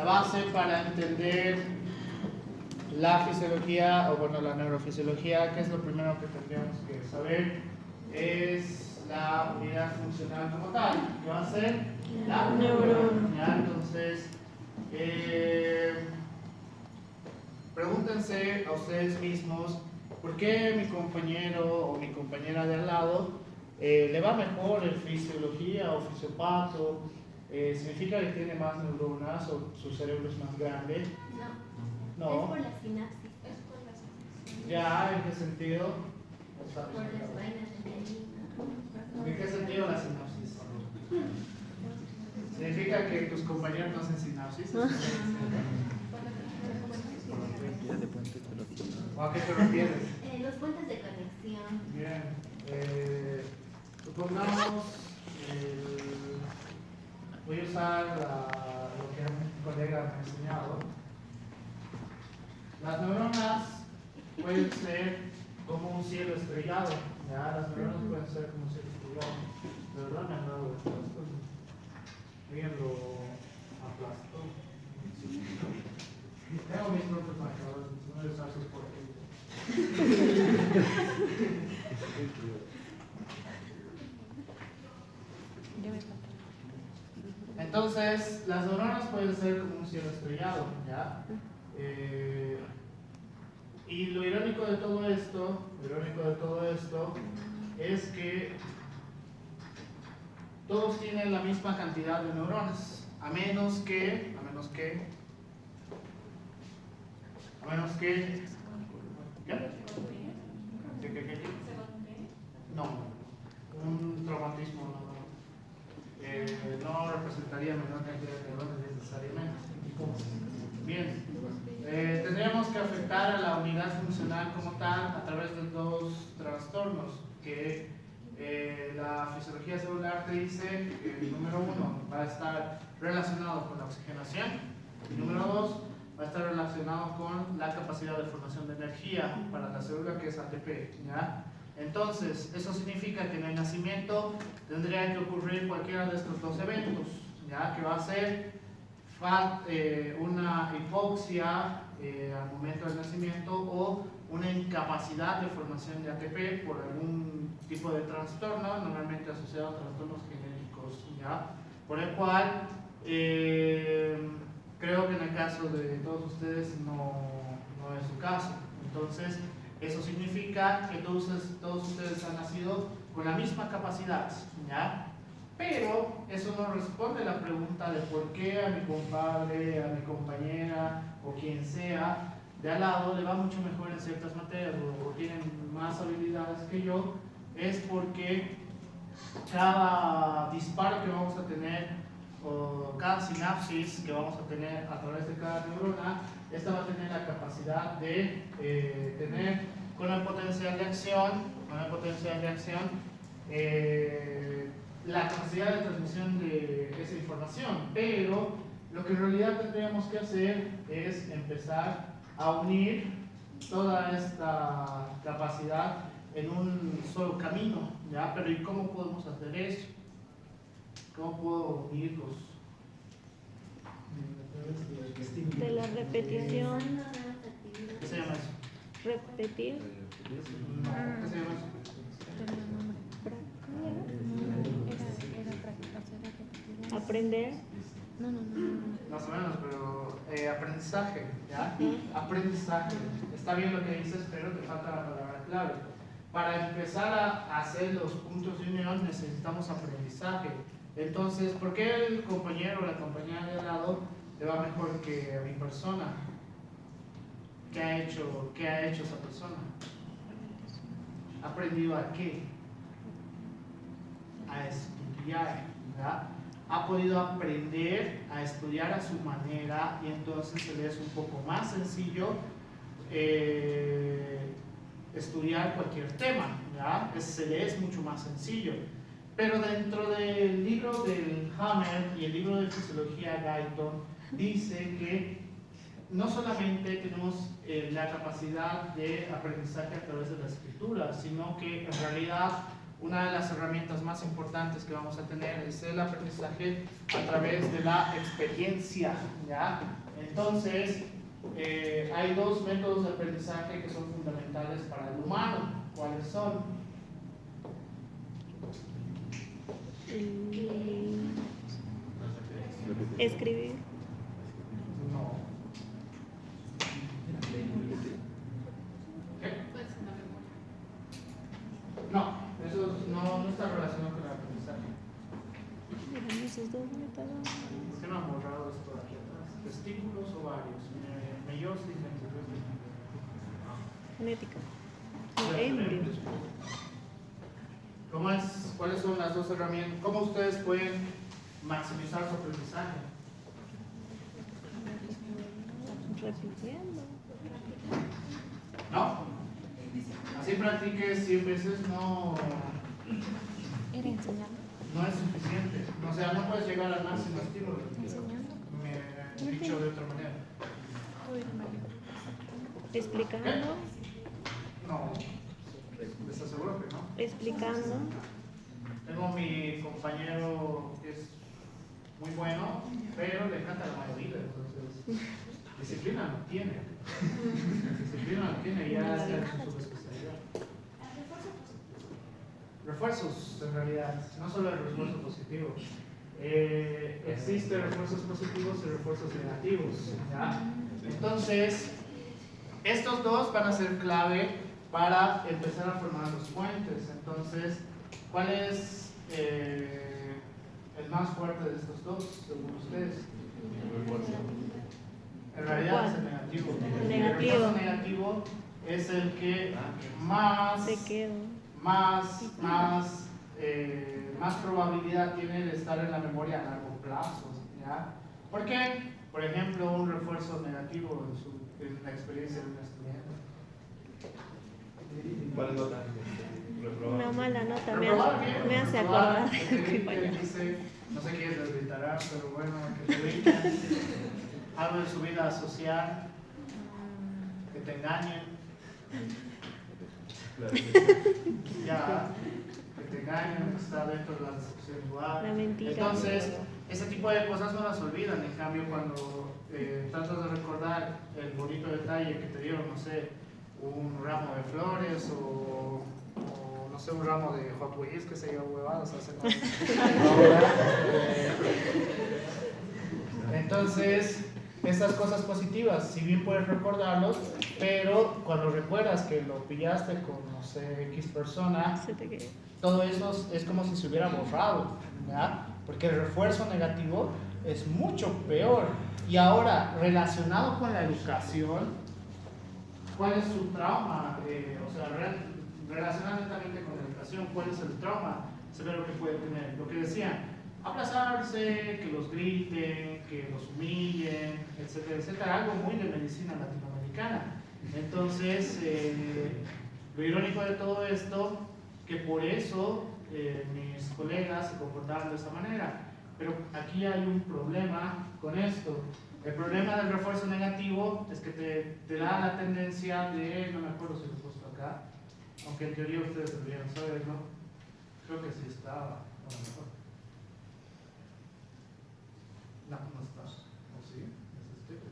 la base para entender la fisiología, o bueno, la neurofisiología. ¿Qué es lo primero que tendríamos que saber? Es la unidad funcional como tal, que va a ser la neurona. Entonces, pregúntense a ustedes mismos, ¿por qué mi compañero o mi compañera de al lado le va mejor en fisiología o fisiopato? ¿Significa que tiene más neuronas o su cerebro es más grande? No. No. Es por la sinapsis. Es por la sinapsis. ¿Ya? ¿En qué sentido? Por las vainas de mielina. ¿En qué sentido la sinapsis? ¿Significa que tus compañeros no hacen sinapsis? ¿A qué te refieres? Los puentes de conexión. Bien. Supongamos, voy a usar lo que un colega me ha enseñado. Las neuronas pueden ser como un cielo estrellado. ¿Ya? Las neuronas pueden ser como un cielo estrellado. De verdad me han dado esto. Alguien lo aplastó. Tengo mis propios marcadores, no les haces por aquí. Entonces, las neuronas pueden ser como un cielo estrellado, ¿ya? Y lo irónico de todo esto es que todos tienen la misma cantidad de neuronas, a menos que ¿qué? No, un traumatismo no representaría menor cantidad de neuronas necesariamente. Bien, tendríamos que afectar a la unidad funcional como tal a través de dos trastornos que la fisiología celular te dice que el número 1 va a estar relacionado con la oxigenación y número 2 va a estar relacionado con la capacidad de formación de energía para la célula, que es ATP, ¿ya? Entonces, eso significa que en el nacimiento tendría que ocurrir cualquiera de estos dos eventos, ¿ya? Que va a ser una hipoxia al momento del nacimiento o una incapacidad de formación de ATP por algún tipo de trastorno, normalmente asociado a trastornos genéticos, ¿ya? Por el cual creo que en el caso de todos ustedes no es su caso. Entonces, eso significa que todos ustedes han nacido con la misma capacidad, ¿ya? Pero eso no responde a la pregunta de por qué a mi compadre, a mi compañera o quien sea de al lado le va mucho mejor en ciertas materias o tienen más habilidades que yo. Es porque cada disparo que vamos a tener o cada sinapsis que vamos a tener a través de cada neurona, esta va a tener la capacidad de tener con el potencial de acción, la capacidad de transmisión de esa información. Pero lo que en realidad tendríamos que hacer es empezar a unir toda esta capacidad en un solo camino, ¿ya? Pero ¿y cómo podemos hacer eso? ¿Cómo puedo unirlos? De la repetición. ¿Qué se llama eso? Repetir. No, ¿qué se llama eso? Aprender. Más o menos, pero aprendizaje, ¿ya? Aprendizaje. Está bien lo que dices, pero te falta la palabra clave. Para empezar a hacer los puntos de unión necesitamos aprendizaje. Entonces, ¿por qué el compañero o la compañera de al lado le va mejor que a mi persona? ¿Qué ha hecho esa persona? ¿Ha aprendido a qué? A estudiar, ¿verdad? Ha podido aprender a estudiar a su manera y entonces se le es un poco más sencillo estudiar cualquier tema, ¿ya? Se le es mucho más sencillo. Pero dentro del libro del Hammer y el libro de fisiología Guyton dice que no solamente tenemos la capacidad de aprendizaje a través de la escritura, sino que en realidad una de las herramientas más importantes que vamos a tener es el aprendizaje a través de la experiencia, ¿ya? Entonces, hay dos métodos de aprendizaje que son fundamentales para el humano. ¿Cuáles son? Escribir. No. ¿Qué? No, eso no está relacionado con el aprendizaje. Miren esos dos métodos. ¿Por qué no han borrado esto de aquí atrás? Testículos o ovarios. Meiosis, endometriosis. Genética. O embrios. ¿Cuáles son las dos herramientas? ¿Cómo ustedes pueden maximizar su aprendizaje? Repitiendo. ¿No? Así practiques 100 veces no Era enseñando. es suficiente. O sea, no puedes llegar al máximo estímulo. Enseñando. Dicho de otra manera. Explicando. No. ¿Estás seguro que no? Explicando. Tengo mi compañero que es muy bueno, pero le encanta la mayoría, entonces disciplina no tiene. Disciplina no tiene, ya se ha hecho su especialidad. Refuerzos, en realidad, no solo el refuerzo positivo. Existen refuerzos positivos y refuerzos negativos, ¿ya? Entonces, estos dos van a ser clave para empezar a formar los puentes. Entonces, ¿cuál es el más fuerte de estos dos, según ustedes? En realidad es el negativo. El refuerzo negativo es el que más probabilidad tiene de estar en la memoria a largo plazo, ¿ya? ¿Por qué? Por ejemplo, un refuerzo negativo en la experiencia de un estudiante. ¿Cuál nota? Una mala nota me hace Reprobar, acordar que de te que griten, dice, no sé quiénes les gritarán, pero bueno, que te griten, algo en su vida social, que te engañen, ya, que te engañen, que está dentro de la decepción igual. La mentira. Entonces, ese tipo de cosas no las olvidan. En cambio, cuando tratas de recordar el bonito detalle que te dieron, no sé, un ramo de flores o no sé, un ramo de hot wheels, que se yo, huevadas, hacen. Entonces, estas cosas positivas, si bien puedes recordarlos, pero cuando recuerdas que lo pillaste con, no sé, X persona, todo eso es como si se hubiera borrado, ¿ya? Porque el refuerzo negativo es mucho peor. Y ahora, relacionado con la educación, ¿cuál es su trauma? O sea, relacionado netamente con la educación, ¿cuál es el trauma severo que puede tener? Lo que decían, aplazarse, que los griten, que los humillen, etcétera, etcétera. Algo muy de medicina latinoamericana. Entonces, lo irónico de todo esto, que por eso mis colegas se comportaban de esa manera. Pero aquí hay un problema con esto. El problema del refuerzo negativo es que te da la tendencia de, no me acuerdo si lo he puesto acá, aunque en teoría ustedes deberían saberlo, creo que sí estaba, a lo mejor. No, no está. ¿O sí? ¿Es este?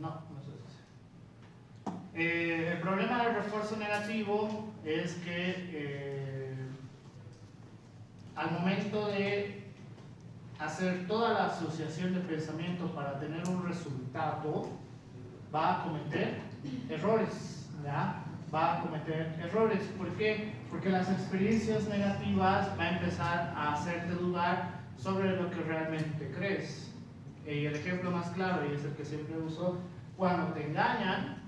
No, no es ese. El problema del refuerzo negativo es que al momento de hacer toda la asociación de pensamiento para tener un resultado, va a cometer errores, ¿ya? Va a cometer errores. ¿Por qué? Porque las experiencias negativas van a empezar a hacerte dudar sobre lo que realmente crees. Y el ejemplo más claro, y es el que siempre uso, cuando te engañan,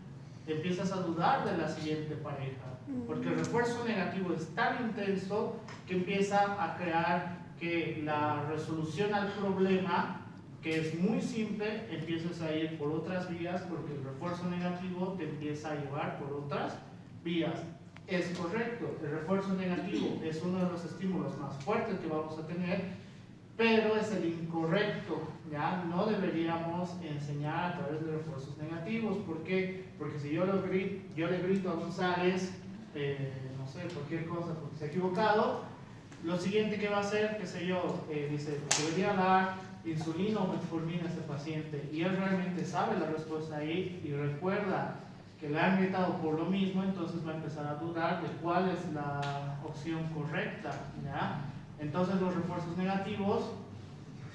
empiezas a dudar de la siguiente pareja. Porque el refuerzo negativo es tan intenso que empieza a crear que la resolución al problema, que es muy simple, empiezas a ir por otras vías porque el refuerzo negativo te empieza a llevar por otras vías. Es correcto, el refuerzo negativo es uno de los estímulos más fuertes que vamos a tener, pero es el incorrecto, ¿ya? No deberíamos enseñar a través de refuerzos negativos. ¿Por qué? Porque si yo le grito a González, no sé, cualquier cosa porque se ha equivocado, lo siguiente que va a hacer, qué sé yo, dice, debería dar insulina o metformina a este paciente, y él realmente sabe la respuesta ahí y recuerda que le han gritado por lo mismo, entonces va a empezar a dudar de cuál es la opción correcta, ¿ya? Entonces los refuerzos negativos,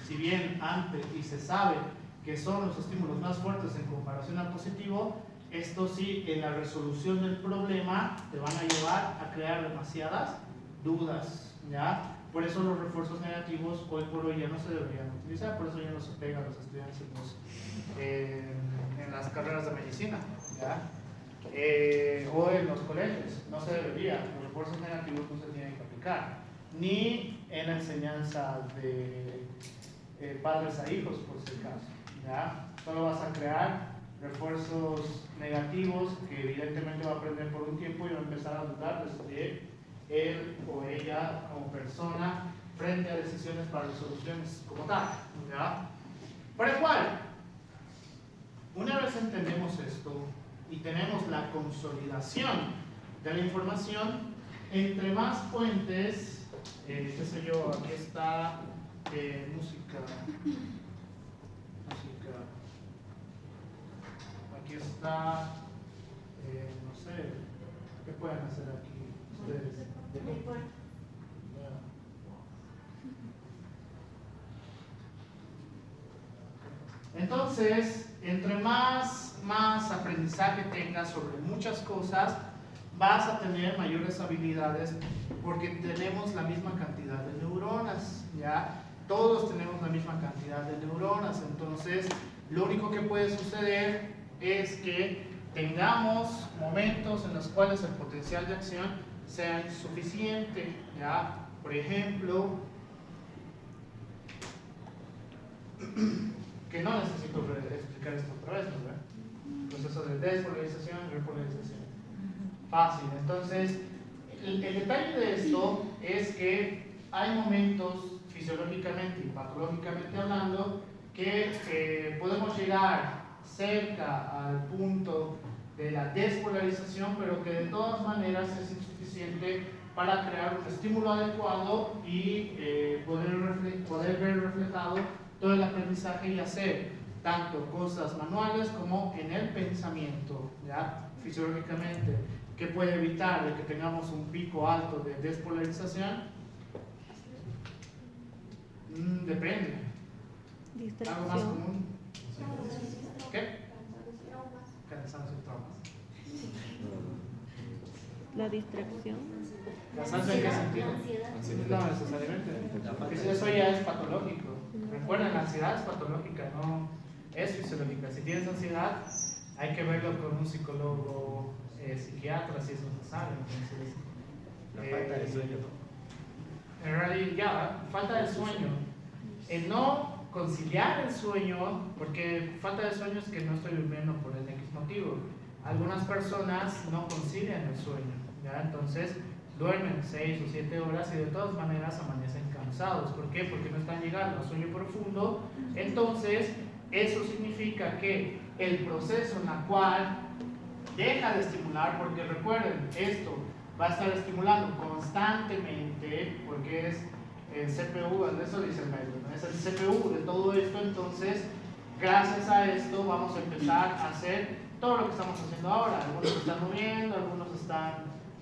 si bien antes y se sabe que son los estímulos más fuertes en comparación al positivo, esto sí, en la resolución del problema te van a llevar a crear demasiadas dudas, ¿ya? Por eso los refuerzos negativos hoy por hoy ya no se deberían utilizar, por eso ya no se pega a los estudiantes en las carreras de medicina, ¿ya? O en los colegios, no se debería, los refuerzos negativos no se tienen que aplicar, ni en la enseñanza de padres a hijos, por si el caso, ¿ya? Solo vas a crear refuerzos negativos que evidentemente va a aprender por un tiempo y va a empezar a dudar de él o ella como persona frente a decisiones para resoluciones como tal, ¿ya? Por el cual, una vez entendemos esto y tenemos la consolidación de la información, entre más fuentes, qué sé yo, aquí está música, aquí está, no sé, ¿qué pueden hacer aquí ustedes? Entonces, entre más aprendizaje tengas sobre muchas cosas, vas a tener mayores habilidades porque tenemos la misma cantidad de neuronas, ¿ya? Todos tenemos la misma cantidad de neuronas, entonces lo único que puede suceder es que tengamos momentos en los cuales el potencial de acción sea insuficiente, ¿ya? Por ejemplo, que no necesito explicar esto otra vez, ¿verdad? Proceso de despolarización y repolarización. Fácil. Entonces, el detalle de esto es que hay momentos fisiológicamente y patológicamente hablando que podemos llegar cerca al punto de la despolarización, pero que de todas maneras es insuficiente para crear un estímulo adecuado y poder ver reflejado todo el aprendizaje y hacer tanto cosas manuales como en el pensamiento, ¿ya? Fisiológicamente, que puede evitar de que tengamos un pico alto de despolarización. Depende. ¿Algo más común? ¿Qué? Cansancio y traumas. La distracción. ¿Cansancio en qué sentido? No necesariamente. Eso ya es patológico. Recuerden, la ansiedad es patológica, no es fisiológica. Si tienes ansiedad, hay que verlo con un psicólogo psiquiatra si es necesario. Entonces, la falta de sueño, ¿no? En realidad, ya, falta de sueño. El no conciliar el sueño, porque falta de sueño es que no estoy durmiendo por el X motivo. Algunas personas no concilian el sueño, ¿ya? Entonces duermen 6 o 7 horas y de todas maneras amanecen cansados. ¿Por qué? Porque no están llegando a sueño profundo. Entonces, eso significa que el proceso en el cual deja de estimular, porque recuerden, esto va a estar estimulando constantemente, porque es el CPU, eso dice el médico, ¿no? Es el CPU de todo esto. Entonces, gracias a esto vamos a empezar a hacer todo lo que estamos haciendo ahora. Algunos se están moviendo, algunos están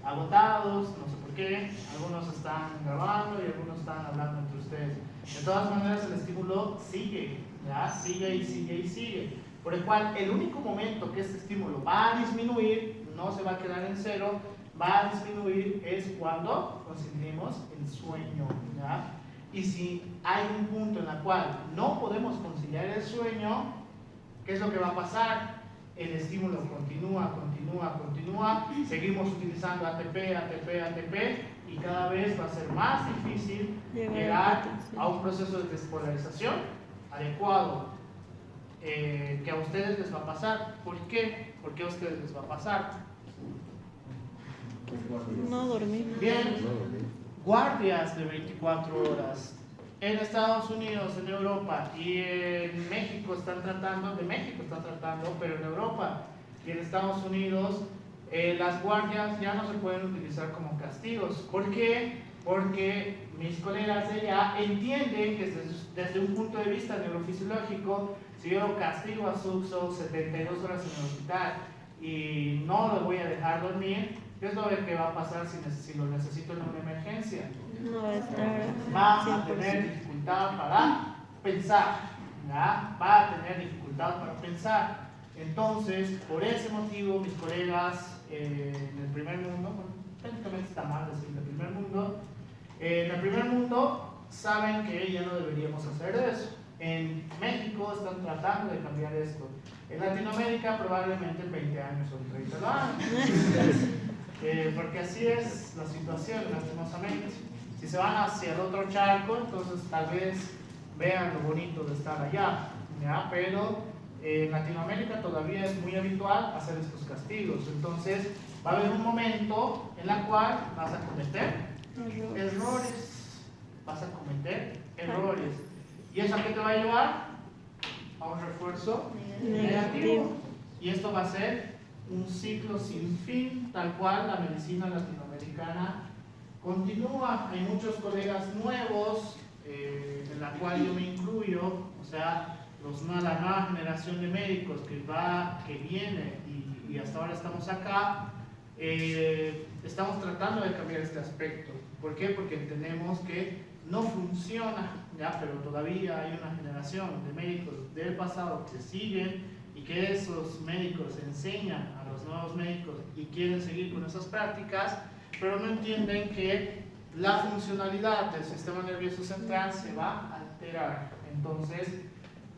agotados, no sé por qué, algunos están grabando y algunos están hablando entre ustedes. De todas maneras, el estímulo sigue, ¿ya? Sigue y sigue y sigue. Por el cual, el único momento que este estímulo va a disminuir, no se va a quedar en cero, va a disminuir es cuando conciliemos el sueño, ¿ya? Y si hay un punto en el cual no podemos conciliar el sueño, ¿qué es lo que va a pasar? El estímulo continúa, seguimos utilizando ATP, y cada vez va a ser más difícil llegar a un proceso de despolarización adecuado que a ustedes les va a pasar. ¿Por qué? ¿Por qué a ustedes les va a pasar? No dormir. Bien, guardias de 24 horas. En Estados Unidos, en Europa y en México están tratando, pero en Europa y en Estados Unidos las guardias ya no se pueden utilizar como castigos. ¿Por qué? Porque mis colegas de allá entienden que desde un punto de vista neurofisiológico, si yo lo castigo a Suxo 72 horas en el hospital y no lo voy a dejar dormir, ¿qué es lo que va a pasar si lo necesito en una emergencia? No va a estar Va a tener 100%. dificultad para pensar, ¿ya? Va a tener dificultad para pensar. Entonces, por ese motivo, mis colegas en el primer mundo, bueno, prácticamente está mal decir en el primer mundo saben que ya no deberíamos hacer eso. En México están tratando de cambiar esto. En Latinoamérica probablemente en 20 años o en 30 lo hagan. Porque así es la situación, lastimosamente. Si se van hacia el otro charco, entonces tal vez vean lo bonito de estar allá, ¿ya? Pero en Latinoamérica todavía es muy habitual hacer estos castigos. Entonces va a haber un momento en el cual vas a cometer errores. Vas a cometer errores. ¿Y eso a qué te va a llevar? A un refuerzo negativo. Y esto va a ser un ciclo sin fin, tal cual la medicina latinoamericana continúa. Hay muchos colegas nuevos, en la cual yo me incluyo, o sea, la nueva generación de médicos que viene y hasta ahora estamos acá, estamos tratando de cambiar este aspecto. ¿Por qué? Porque entendemos que no funciona, ¿ya? Pero todavía hay una generación de médicos del pasado que siguen y que esos médicos enseñan a los nuevos médicos y quieren seguir con esas prácticas, pero no entienden que la funcionalidad del sistema nervioso central se va a alterar. Entonces,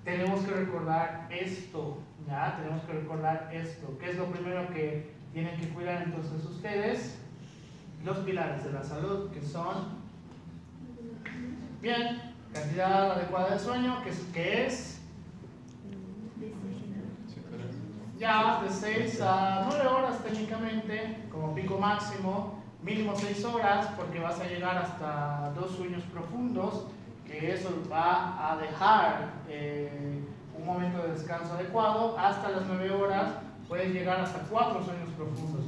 tenemos que recordar esto, ¿ya? Tenemos que recordar esto. ¿Qué es lo primero que tienen que cuidar entonces ustedes? Los pilares de la salud, que son, bien, cantidad adecuada de sueño, que es ya de 6 a 9 horas técnicamente, como pico máximo, mínimo 6 horas, porque vas a llegar hasta 2 sueños profundos, que eso va a dejar un momento de descanso adecuado. Hasta las 9 horas puedes llegar hasta 4 sueños profundos.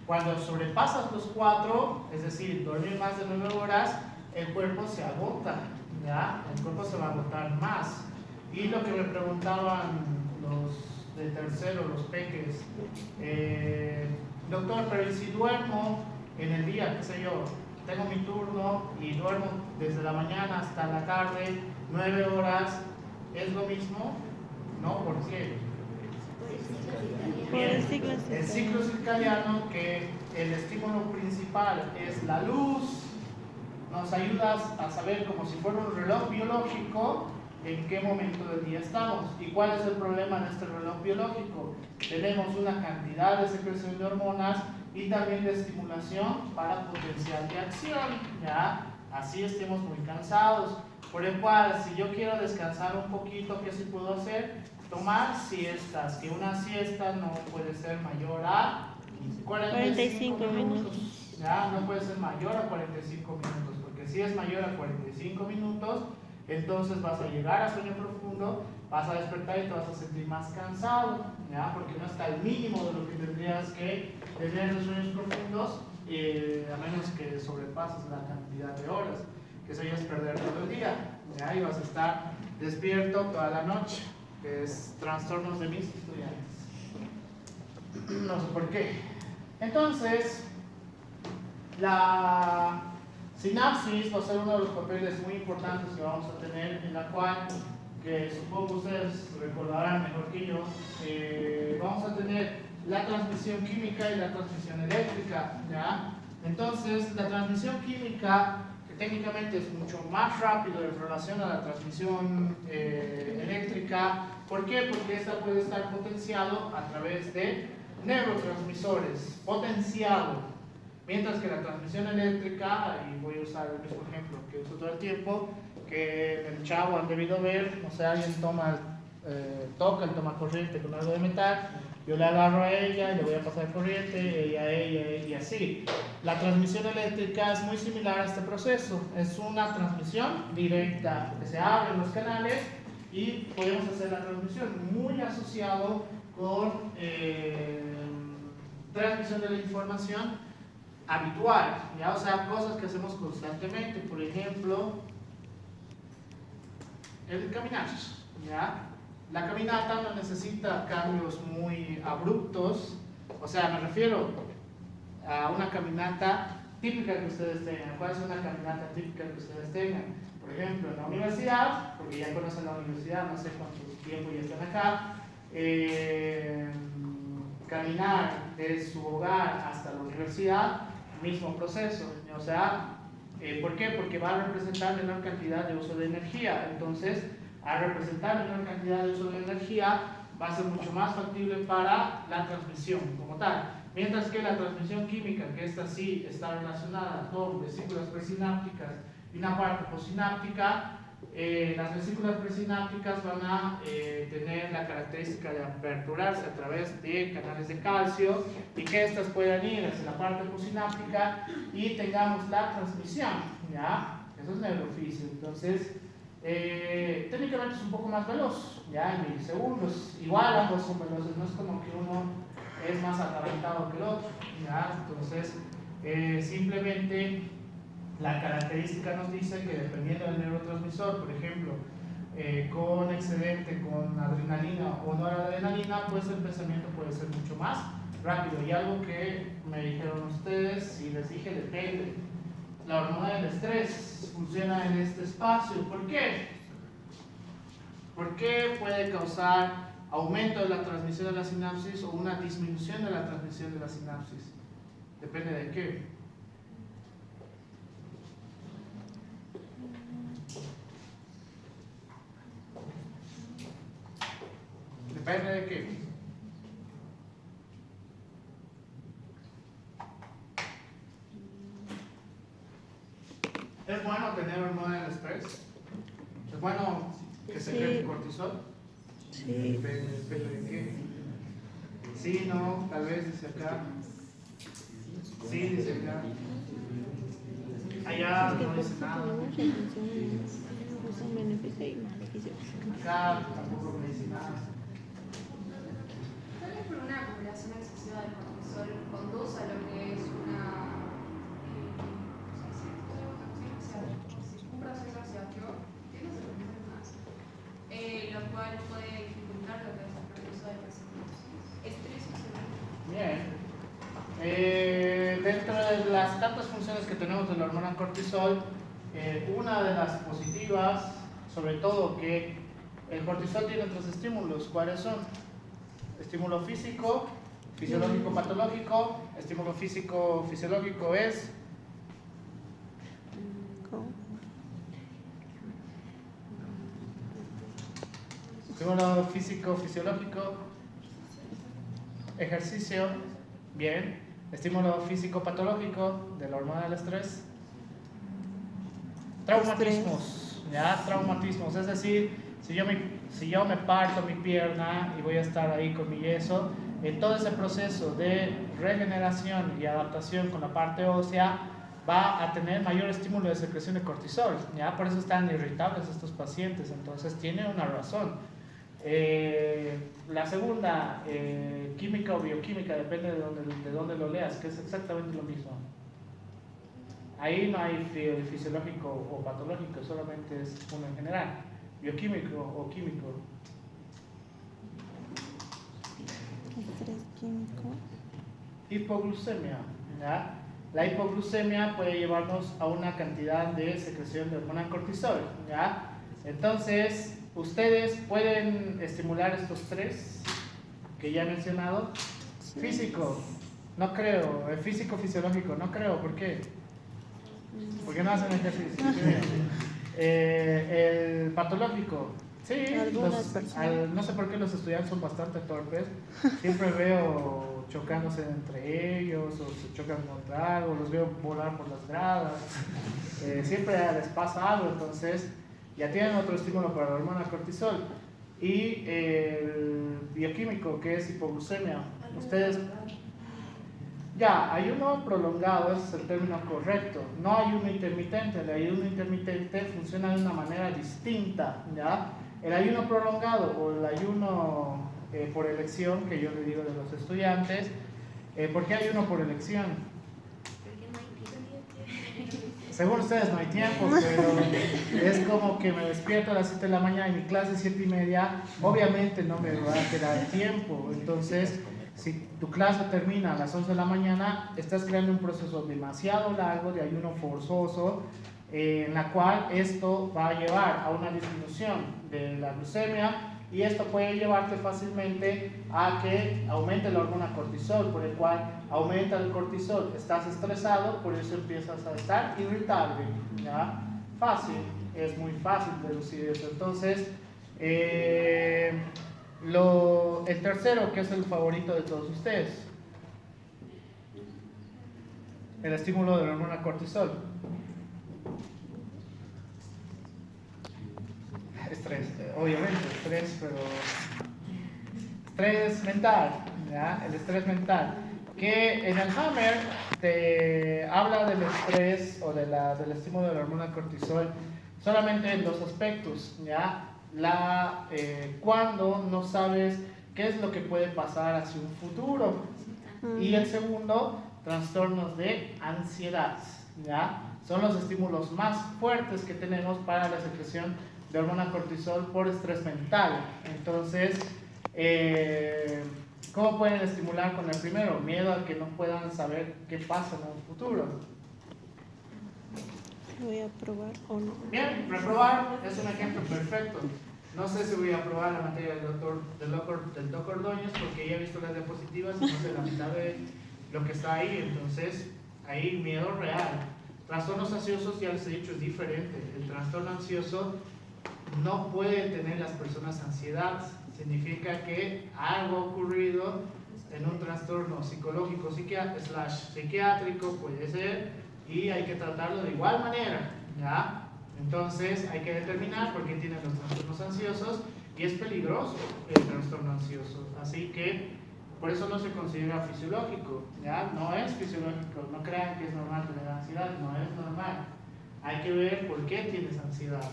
Cuando sobrepasas los 4, es decir, dormir más de 9 horas, el cuerpo se agota, ¿ya? El cuerpo se va a agotar más. Y lo que me preguntaban los de tercero, los peques, doctor, pero ¿y si duermo en el día, qué sé yo, tengo mi turno y duermo desde la mañana hasta la tarde, 9 horas, ¿es lo mismo? No, ¿por qué? Por el ciclo El ciclo circadiano, que el estímulo principal es la luz, nos ayuda a saber, como si fuera un reloj biológico, en qué momento del día estamos. ¿Y cuál es el problema de este reloj biológico? Tenemos una cantidad de secreción de hormonas y también de estimulación para potencial de acción, ¿ya? Así estemos muy cansados. Por el cual, si yo quiero descansar un poquito, ¿qué sí puedo hacer? Tomar siestas, que una siesta no puede ser mayor a 45 minutos. ¿Ya? No puede ser mayor a 45 minutos, porque si es mayor a 45 minutos, entonces vas a llegar a sueño profundo, vas a despertar y te vas a sentir más cansado, ¿ya? Porque no está el mínimo de lo que tendrías que tener en sueños profundos, a menos que sobrepases la cantidad de horas, que eso ya es perder todo el día, ¿ya? Y vas a estar despierto toda la noche, que es trastornos de mis estudiantes. No sé por qué. Entonces, la sinapsis va a ser uno de los papeles muy importantes que vamos a tener, en la cual, que supongo ustedes recordarán mejor que yo, vamos a tener la transmisión química y la transmisión eléctrica, ¿ya? Entonces, la transmisión química, que técnicamente es mucho más rápido en relación a la transmisión eléctrica. ¿Por qué? Porque esta puede estar potenciado a través de neurotransmisores, potenciado. Mientras que la transmisión eléctrica, y voy a usar el mismo ejemplo que uso todo el tiempo, que el chavo han debido ver, o sea, alguien toca el toma corriente con algo de metal, yo le agarro a ella y le voy a pasar corriente, ella a ella y así. La transmisión eléctrica es muy similar a este proceso, es una transmisión directa, que se abren los canales y podemos hacer la transmisión, muy asociado con transmisión de la información habitual, ¿ya? O sea, cosas que hacemos constantemente. Por ejemplo, el caminar, ¿ya? La caminata no necesita cambios muy abruptos, o sea, me refiero a una caminata típica que ustedes tengan. ¿Cuál es una caminata típica que ustedes tengan? Por ejemplo, en la universidad, porque ya conocen la universidad, no sé cuánto tiempo ya están acá, caminar de su hogar hasta la universidad, mismo proceso, o sea, ¿por qué? Porque va a representar menor cantidad de uso de energía. Entonces, al representar menor cantidad de uso de energía, va a ser mucho más factible para la transmisión como tal. Mientras que la transmisión química, que esta sí está relacionada con vesículas presinápticas y una parte postsináptica, las vesículas presinápticas van a tener la característica de aperturarse a través de canales de calcio y que estas puedan ir hacia la parte postsináptica y tengamos la transmisión, ¿ya? Eso es neurofisio. Entonces, técnicamente es un poco más veloz, ya en milisegundos. Igual ambos son veloces, no es como que uno es más atarantado que el otro, ¿ya? Entonces, simplemente la característica nos dice que dependiendo del neurotransmisor, por ejemplo, con excedente, con adrenalina o noradrenalina, pues el pensamiento puede ser mucho más rápido. Y algo que me dijeron ustedes, y les dije, depende. La hormona del estrés funciona en este espacio. ¿Por qué? Porque puede causar aumento de la transmisión de la sinapsis o una disminución de la transmisión de la sinapsis. Depende de qué. Depende de qué. ¿Es bueno tener hormona del estrés? ¿Es bueno que se cree el cortisol? Sí. Depende de qué. Sí, no, tal vez dice acá. Sí, dice acá. Allá no dice nada. Acá tampoco me dice nada. Tal vez por una acumulación excesiva de cortisol conduce a lo que es un proceso oxidativo, tiene más, lo cual puede dificultar lo que es el proceso de crecimiento. Estrés oxidativo. Bien. Dentro de las tantas funciones que tenemos de la hormona cortisol, una de las positivas, sobre todo que el cortisol tiene otros estímulos. ¿Cuáles son? Estímulo físico, fisiológico, patológico. Estímulo físico, fisiológico es estímulo físico, fisiológico, ejercicio, bien. Estímulo físico patológico de la hormona del estrés. Traumatismos, ¿ya? Traumatismos, es decir, si yo me parto mi pierna y voy a estar ahí con mi yeso, en todo ese proceso de regeneración y adaptación con la parte ósea va a tener mayor estímulo de secreción de cortisol, ¿ya? Por eso están irritables estos pacientes, entonces tiene una razón. La segunda, química o bioquímica, depende de dónde lo leas, que es exactamente lo mismo. Ahí no hay fisiológico o patológico, solamente es uno en general, bioquímico o químico. Estrés químico. Hipoglucemia, ¿ya? La hipoglucemia puede llevarnos a una cantidad de secreción de hormona cortisol, ¿ya? Entonces, ustedes pueden estimular estos tres que ya he mencionado. Físico, no creo. Físico, fisiológico, no creo. ¿Por qué? Porque no hacen ejercicio. El patológico, sí. No sé por qué los estudiantes son bastante torpes. Siempre veo chocándose entre ellos, o se chocan contra algo, los veo volar por las gradas. Siempre les pasa algo, entonces ya tienen otro estímulo para la hormona cortisol. Y el bioquímico, que es hipoglucemia. Ustedes, ya, ayuno prolongado, ese es el término correcto. No ayuno intermitente. El ayuno intermitente funciona de una manera distinta, ¿ya? El ayuno prolongado o el ayuno por elección, que yo le digo de los estudiantes, ¿Por qué hay uno por elección? Porque no hay tiempo. Según ustedes no hay tiempo, pero es como que me despierto a las 7 de la mañana y mi clase es 7:30, obviamente no me va a quedar tiempo. Entonces, si tu clase termina a las 11 de la mañana, estás creando un proceso demasiado largo de ayuno forzoso, en la cual esto va a llevar a una disminución de la glucemia, y esto puede llevarte fácilmente a que aumente la hormona cortisol, por el cual aumenta el cortisol, estás estresado, por eso empiezas a estar irritable, ¿ya? Fácil, es muy fácil deducir eso. Entonces, el tercero, que es el favorito de todos ustedes, el estímulo de la hormona cortisol. Estrés, obviamente, estrés, pero estrés mental, ¿ya? El estrés mental, que en el Hammer te habla del estrés o del estímulo de la hormona cortisol solamente en dos aspectos, ¿ya? Cuando no sabes qué es lo que puede pasar hacia un futuro, y el segundo, trastornos de ansiedad, ¿ya? Son los estímulos más fuertes que tenemos para la secreción de hormona cortisol por estrés mental. Entonces, ¿cómo pueden estimular con el primero? Miedo a que no puedan saber qué pasa en un futuro. Voy a probar o no. Bien, reprobar es un ejemplo perfecto. No sé si voy a probar la materia del doctor Ordóñez, porque ya he visto las diapositivas y no sé la mitad de lo que está ahí. Entonces, ahí miedo real. Trastornos ansiosos, ya les he dicho, es diferente. El trastorno ansioso no pueden tener las personas ansiedad. Significa que algo ha ocurrido en un trastorno psicológico psiquiátrico, puede ser, y hay que tratarlo de igual manera, ¿ya? Entonces hay que determinar por qué tienen los trastornos ansiosos, y es peligroso el trastorno ansioso, así que por eso no se considera fisiológico, ¿ya? No es fisiológico, no crean que es normal tener ansiedad, no es normal. Hay que ver por qué tienes ansiedad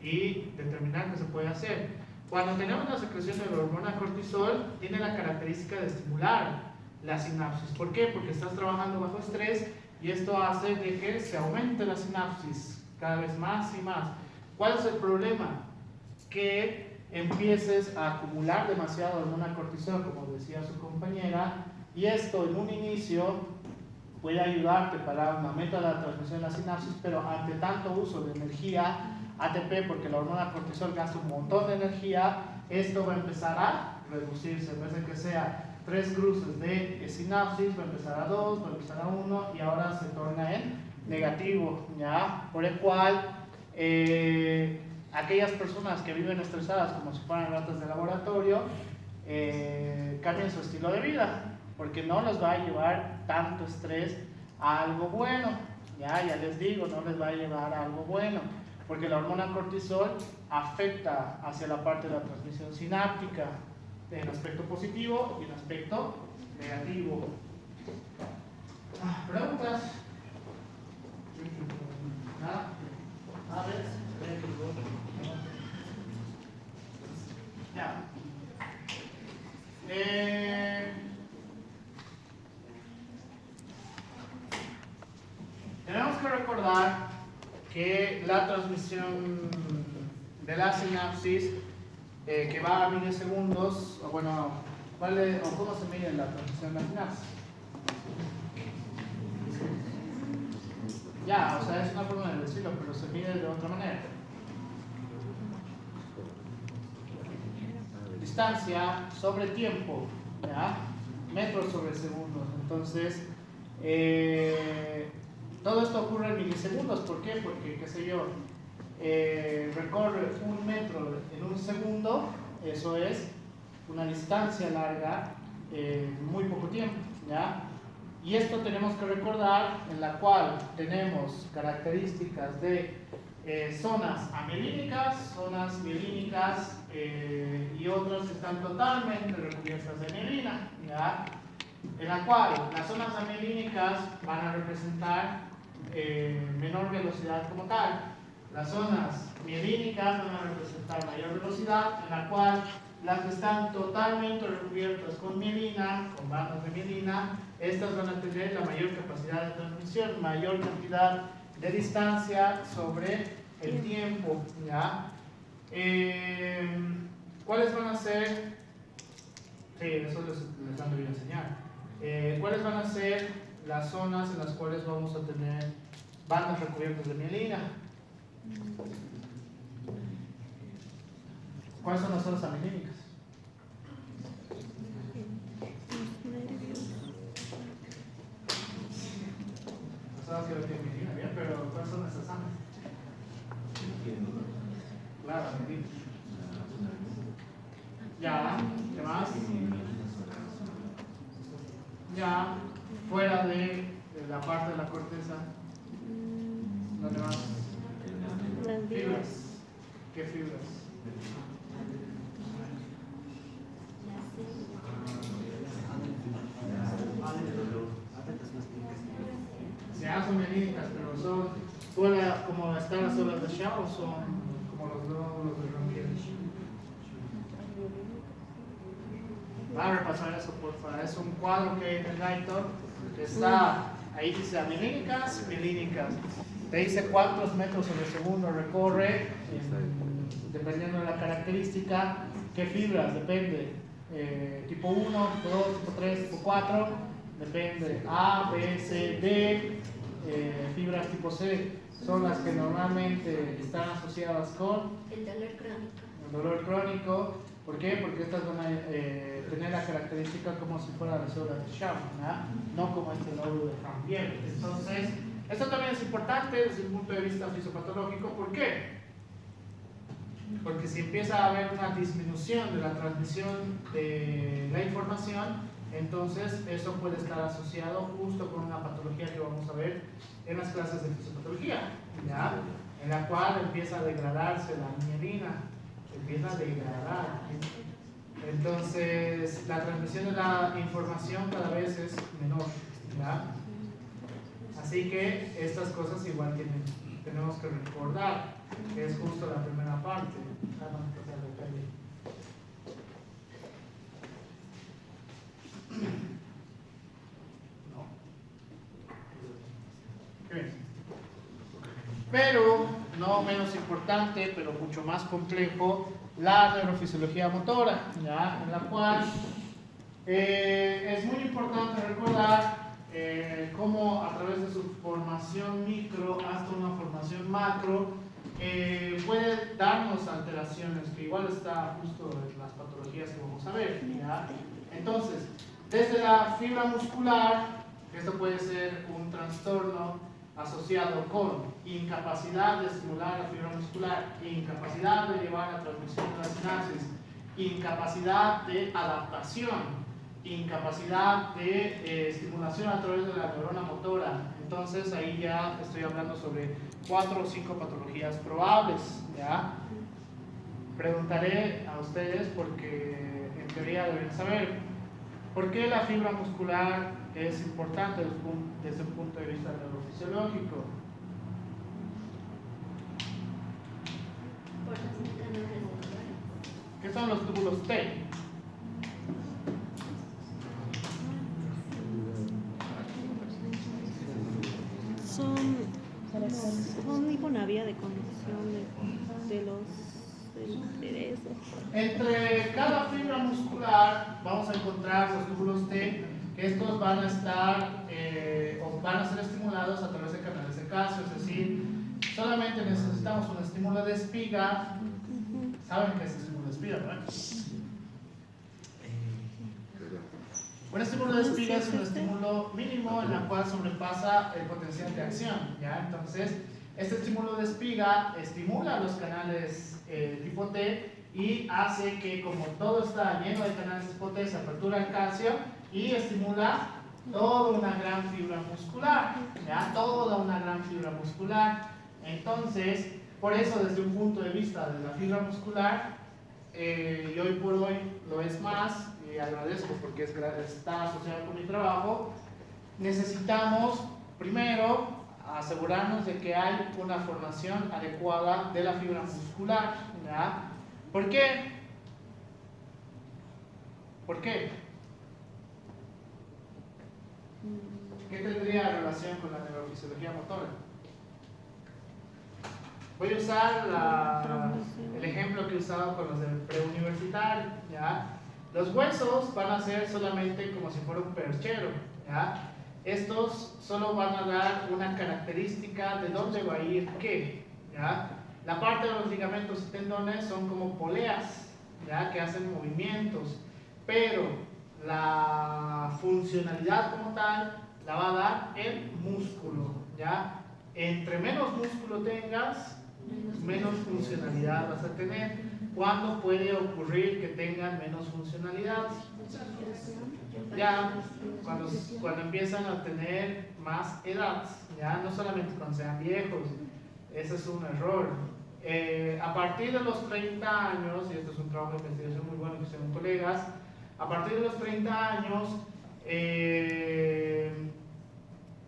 y determinar qué se puede hacer. Cuando tenemos la secreción de la hormona cortisol, tiene la característica de estimular la sinapsis. ¿Por qué? Porque estás trabajando bajo estrés y esto hace de que se aumente la sinapsis cada vez más y más. ¿Cuál es el problema? Que empieces a acumular demasiada hormona cortisol, como decía su compañera, y esto en un inicio puede ayudarte para un aumento de la transmisión de la sinapsis, pero ante tanto uso de energía ATP, porque la hormona cortisol gasta un montón de energía, esto va a empezar a reducirse. En vez de que sea 3 cruces de sinapsis, va a empezar a 2, va a empezar a 1, y ahora se torna en negativo, ¿ya? Por el cual aquellas personas que viven estresadas como si fueran ratas de laboratorio, cambien su estilo de vida, porque no les va a llevar tanto estrés a algo bueno, ya les digo, no les va a llevar a algo bueno, porque la hormona cortisol afecta hacia la parte de la transmisión sináptica en aspecto positivo y en aspecto negativo. ¿Preguntas? ¿Nada? A ver. Ya. Tenemos que recordar que la transmisión de la sinapsis, que va a milisegundos, o bueno, ¿cómo se mide la transmisión de la sinapsis? Ya, o sea, es una forma de decirlo, pero se mide de otra manera. Distancia sobre tiempo, ¿ya? Metros sobre segundos. Entonces, todo esto ocurre en milisegundos. ¿Por qué? Porque, qué sé yo, recorre 1 metro en 1 segundo, eso es una distancia larga en muy poco tiempo, ¿ya? Y esto tenemos que recordar, en la cual tenemos características de zonas amielínicas, zonas mielínicas, y otras que están totalmente recubiertas de mielina, ¿ya? En la cual las zonas amielínicas van a representar menor velocidad como tal. Las zonas mielínicas van a representar mayor velocidad, en la cual las que están totalmente recubiertas con mielina, con bandas de mielina, estas van a tener la mayor capacidad de transmisión, mayor cantidad de distancia sobre el tiempo, ¿ya? ¿Cuáles van a ser? Sí, eso les han debido enseñar. ¿Cuáles van a ser las zonas en las cuales vamos a tener bandas recubiertas de mielina? ¿Cuáles son las zonas amilénicas? Los nervios. Las zonas que no tienen mielina, bien, pero ¿cuáles son esas zonas? Claro, mielina. Ya, ¿qué más? Ya, fuera de la parte de la corteza, ¿dónde más? Las vías. Fibras. ¿Qué fibras? Ya son mielínicas, pero son como están las olas de Shaw o son como los glóbulos de Ranvier. Va a repasar eso, por favor. Es un cuadro que hay en el Gaito que está, ahí dice mielínicas, mielínicas. Te dice cuántos metros sobre segundo recorre, dependiendo de la característica, qué fibras, depende. Tipo 1, tipo 2, tipo 3, tipo 4, depende. A, B, C, D, fibras tipo C son las que normalmente están asociadas con El dolor crónico. el dolor crónico. ¿Por qué? Porque estas van a tener la característica como si fuera la célula de Schwann, no como este nódulo de Ranvier. Entonces, esto también es importante desde el punto de vista fisiopatológico. ¿Por qué? Porque si empieza a haber una disminución de la transmisión de la información, entonces eso puede estar asociado justo con una patología que vamos a ver en las clases de fisiopatología, ¿ya? En la cual empieza a degradarse la mielina, empieza a degradar. Entonces, la transmisión de la información cada vez es menor, ¿ya? Así que estas cosas igual tenemos que recordar, que es justo la primera parte. No. Bien. Pero, no menos importante, pero mucho más complejo, la neurofisiología motora, ¿ya? En la cual es muy importante recordar cómo a través de su formación micro hasta una formación macro puede darnos alteraciones, que igual está justo en las patologías que vamos a ver, ¿ya? Entonces, desde la fibra muscular, esto puede ser un trastorno asociado con incapacidad de estimular la fibra muscular, incapacidad de llevar la transmisión de las sinapsis, incapacidad de adaptación, incapacidad de estimulación a través de la neurona motora. Entonces ahí ya estoy hablando sobre 4 o 5 patologías probables, ¿ya? Preguntaré a ustedes porque en teoría deben saber por qué la fibra muscular es importante desde un punto de vista neurofisiológico. Por los mecanismos de dolor. ¿Qué son los túbulos T? Son tipo una vía de conexión del cerebro. Entre cada fibra muscular vamos a encontrar los túbulos T, que estos van a estar o van a ser estimulados a través de canales de calcio, es decir, solamente necesitamos un estímulo de espiga. ¿Saben qué es estímulo de espiga, verdad? Un estímulo de espiga es un estímulo mínimo en el cual sobrepasa el potencial de acción, ¿ya? Entonces, este estímulo de espiga estimula los canales tipo T y hace que, como todo está lleno de canales tipo T, se apertura el calcio y estimula toda una gran fibra muscular, ¿ya? Toda una gran fibra muscular. Entonces, por eso, desde un punto de vista de la fibra muscular, y hoy por hoy lo es más, y agradezco porque está asociado con mi trabajo, necesitamos primero asegurarnos de que hay una formación adecuada de la fibra muscular, ¿ya? ¿Por qué? ¿Por qué? ¿Qué tendría relación con la neurofisiología motora? Voy a usar el ejemplo que he usado con los del preuniversitario, ¿ya? Los huesos van a ser solamente como si fuera un perchero, ¿ya? Estos solo van a dar una característica de dónde va a ir qué, ¿ya? La parte de los ligamentos y tendones son como poleas, ¿ya? Que hacen movimientos, pero la funcionalidad como tal la va a dar el músculo, ¿ya? Entre menos músculo tengas, menos funcionalidad vas a tener. ¿Cuándo puede ocurrir que tengan menos funcionalidad? Ya cuando empiezan a tener más edad, ya no solamente cuando sean viejos, ese es un error. A partir de los 30 años, y esto es un trabajo de investigación muy bueno que hicieron colegas, a partir de los 30 años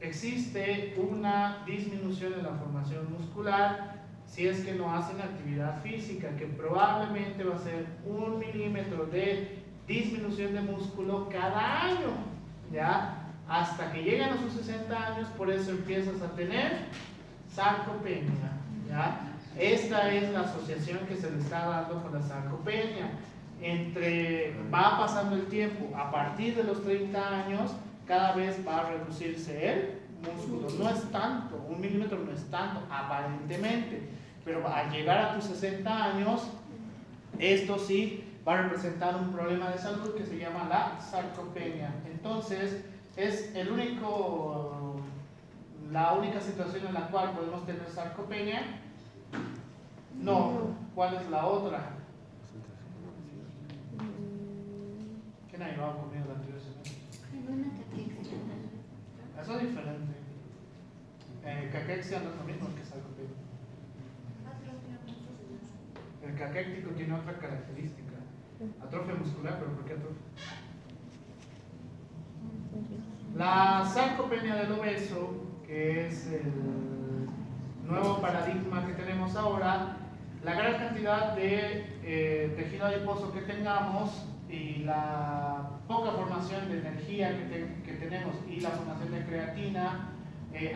existe una disminución en la formación muscular si es que no hacen actividad física, que probablemente va a ser 1 milímetro de disminución de músculo cada año, ¿ya? Hasta que lleguen a sus 60 años, por eso empiezas a tener sarcopenia, ¿ya? Esta es la asociación que se le está dando con la sarcopenia. Va pasando el tiempo, a partir de los 30 años, cada vez va a reducirse el músculo. No es tanto, 1 milímetro no es tanto, aparentemente, pero al llegar a tus 60 años, esto sí va a representar un problema de salud que se llama la sarcopenia. Entonces, es la única situación en la cual podemos tener sarcopenia. No, ¿cuál es la otra? ¿Quién ha llevado conmigo la anterior semana? Eso es diferente. Caquexia no es lo mismo que sarcopenia. El caquéctico tiene otra característica. Atrofia muscular, pero ¿por qué atrofia? La sarcopenia del obeso, que es el nuevo paradigma que tenemos ahora, la gran cantidad de tejido adiposo que tengamos y la poca formación de energía que tenemos y la formación de creatina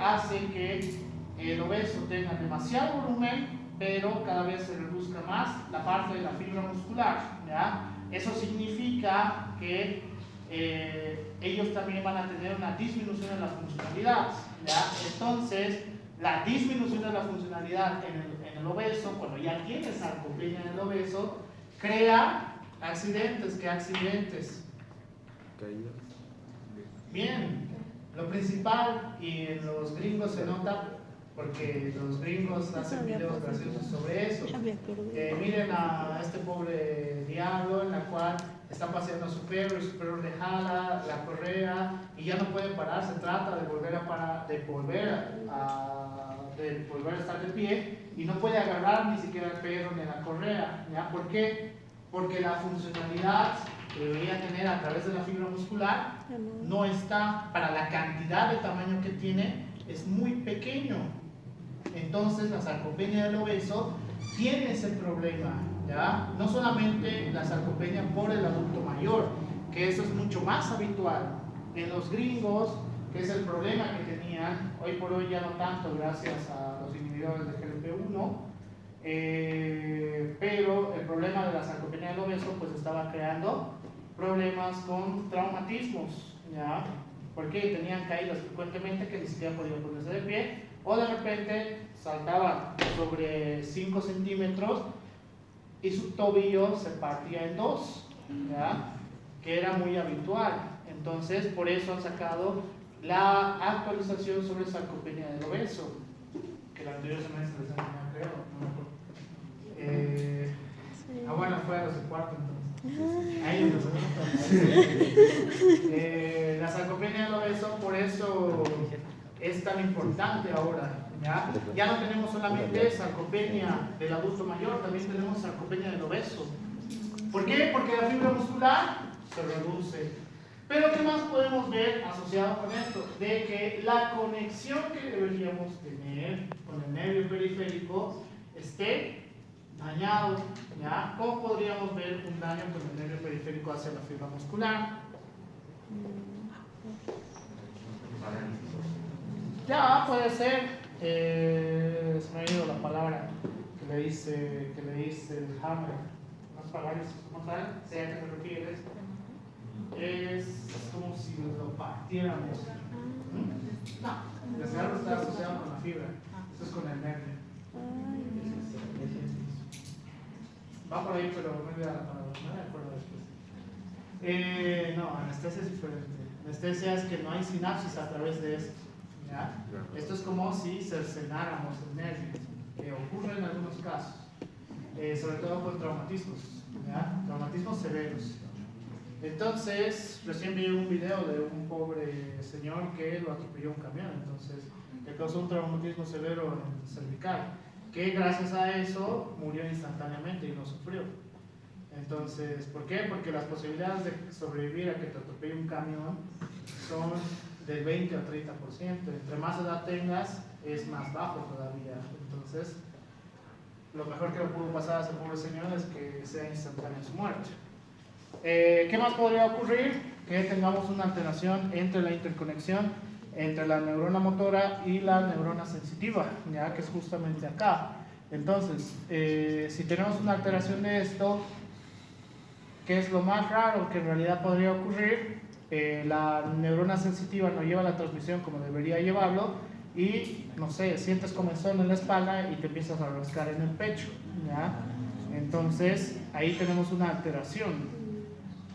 hace que el obeso tenga demasiado volumen, pero cada vez se reduzca más la parte de la fibra muscular, ¿ya? Eso significa que ellos también van a tener una disminución en la funcionalidad, ¿ya? Entonces, la disminución de la funcionalidad en el obeso, cuando ya tiene sarcopenia en el obeso, crea accidentes. ¿Qué accidentes? Caídas. Bien, lo principal, y en los gringos se nota porque los gringos hacen videos graciosos sobre eso. Miren a este pobre diablo en la cual está paseando a su perro y su perro le jala la correa y ya no puede parar, se trata de volver a parar, de volver a estar de pie y no puede agarrar ni siquiera el perro ni la correa, ¿ya? ¿Por qué? Porque la funcionalidad que debería tener a través de la fibra muscular no está, para la cantidad de tamaño que tiene, es muy pequeño. Entonces la sarcopenia del obeso tiene ese problema, ¿ya? No solamente la sarcopenia por el adulto mayor, que eso es mucho más habitual en los gringos, que es el problema que tenían, hoy por hoy ya no tanto gracias a los inhibidores de GLP-1, pero el problema de la sarcopenia del obeso pues estaba creando problemas con traumatismos, ¿ya? Porque tenían caídas frecuentemente que ni siquiera podían ponerse de pie, o de repente saltaban sobre 5 centímetros y su tobillo se partía en dos, ¿ya? Que era muy habitual. Entonces, por eso han sacado la actualización sobre sarcopenia del obeso, que la anterior semana se les enseñó, creo, no me acuerdo. Bueno, fue a los de cuarto entonces. Ahí la sarcopenia del obeso, por eso es tan importante ahora, ¿ya? Ya no tenemos solamente sarcopenia del adulto mayor, también tenemos sarcopenia del obeso. ¿Por qué? Porque la fibra muscular se reduce. Pero ¿qué más podemos ver asociado con esto? De que la conexión que deberíamos tener con el nervio periférico esté dañado, ¿ya? ¿Cómo podríamos ver un daño con el nervio periférico hacia la fibra muscular? Ya, puede ser, se me ha ido la palabra que le dice el Hammer, ¿no parálisis como tal? ¿Sé a qué te refieres? Es como si lo partiéramos. No, el cerebro está asociado con la fibra, esto es con el nervio. Va por ahí, pero me olvidé la palabra, no me acuerdo después. No, anestesia es diferente. Anestesia es que no hay sinapsis a través de esto. ¿Ya? Esto es como si cercenáramos el nervio, que ocurre en algunos casos, sobre todo con traumatismos, ¿ya? Traumatismos severos. Entonces, recién vi un video de un pobre señor que lo atropelló un camión, entonces le causó un traumatismo severo en el cervical, que gracias a eso murió instantáneamente y no sufrió. Entonces, ¿por qué? Porque las posibilidades de sobrevivir a que te atropelle un camión son del 20 al 30%. Entre más edad tengas, es más bajo todavía. Entonces, lo mejor que le pudo pasar a ese pobre señor es que sea instantánea su muerte. ¿Qué más podría ocurrir? Que tengamos una alteración entre la interconexión entre la neurona motora y la neurona sensitiva, ya que es justamente acá. Entonces, si tenemos una alteración de esto, ¿qué es lo más raro que en realidad podría ocurrir? La neurona sensitiva no lleva la transmisión como debería llevarlo y, no sé, sientes comezón en la espalda y te empiezas a rascar en el pecho, ¿ya? Entonces, ahí tenemos una alteración.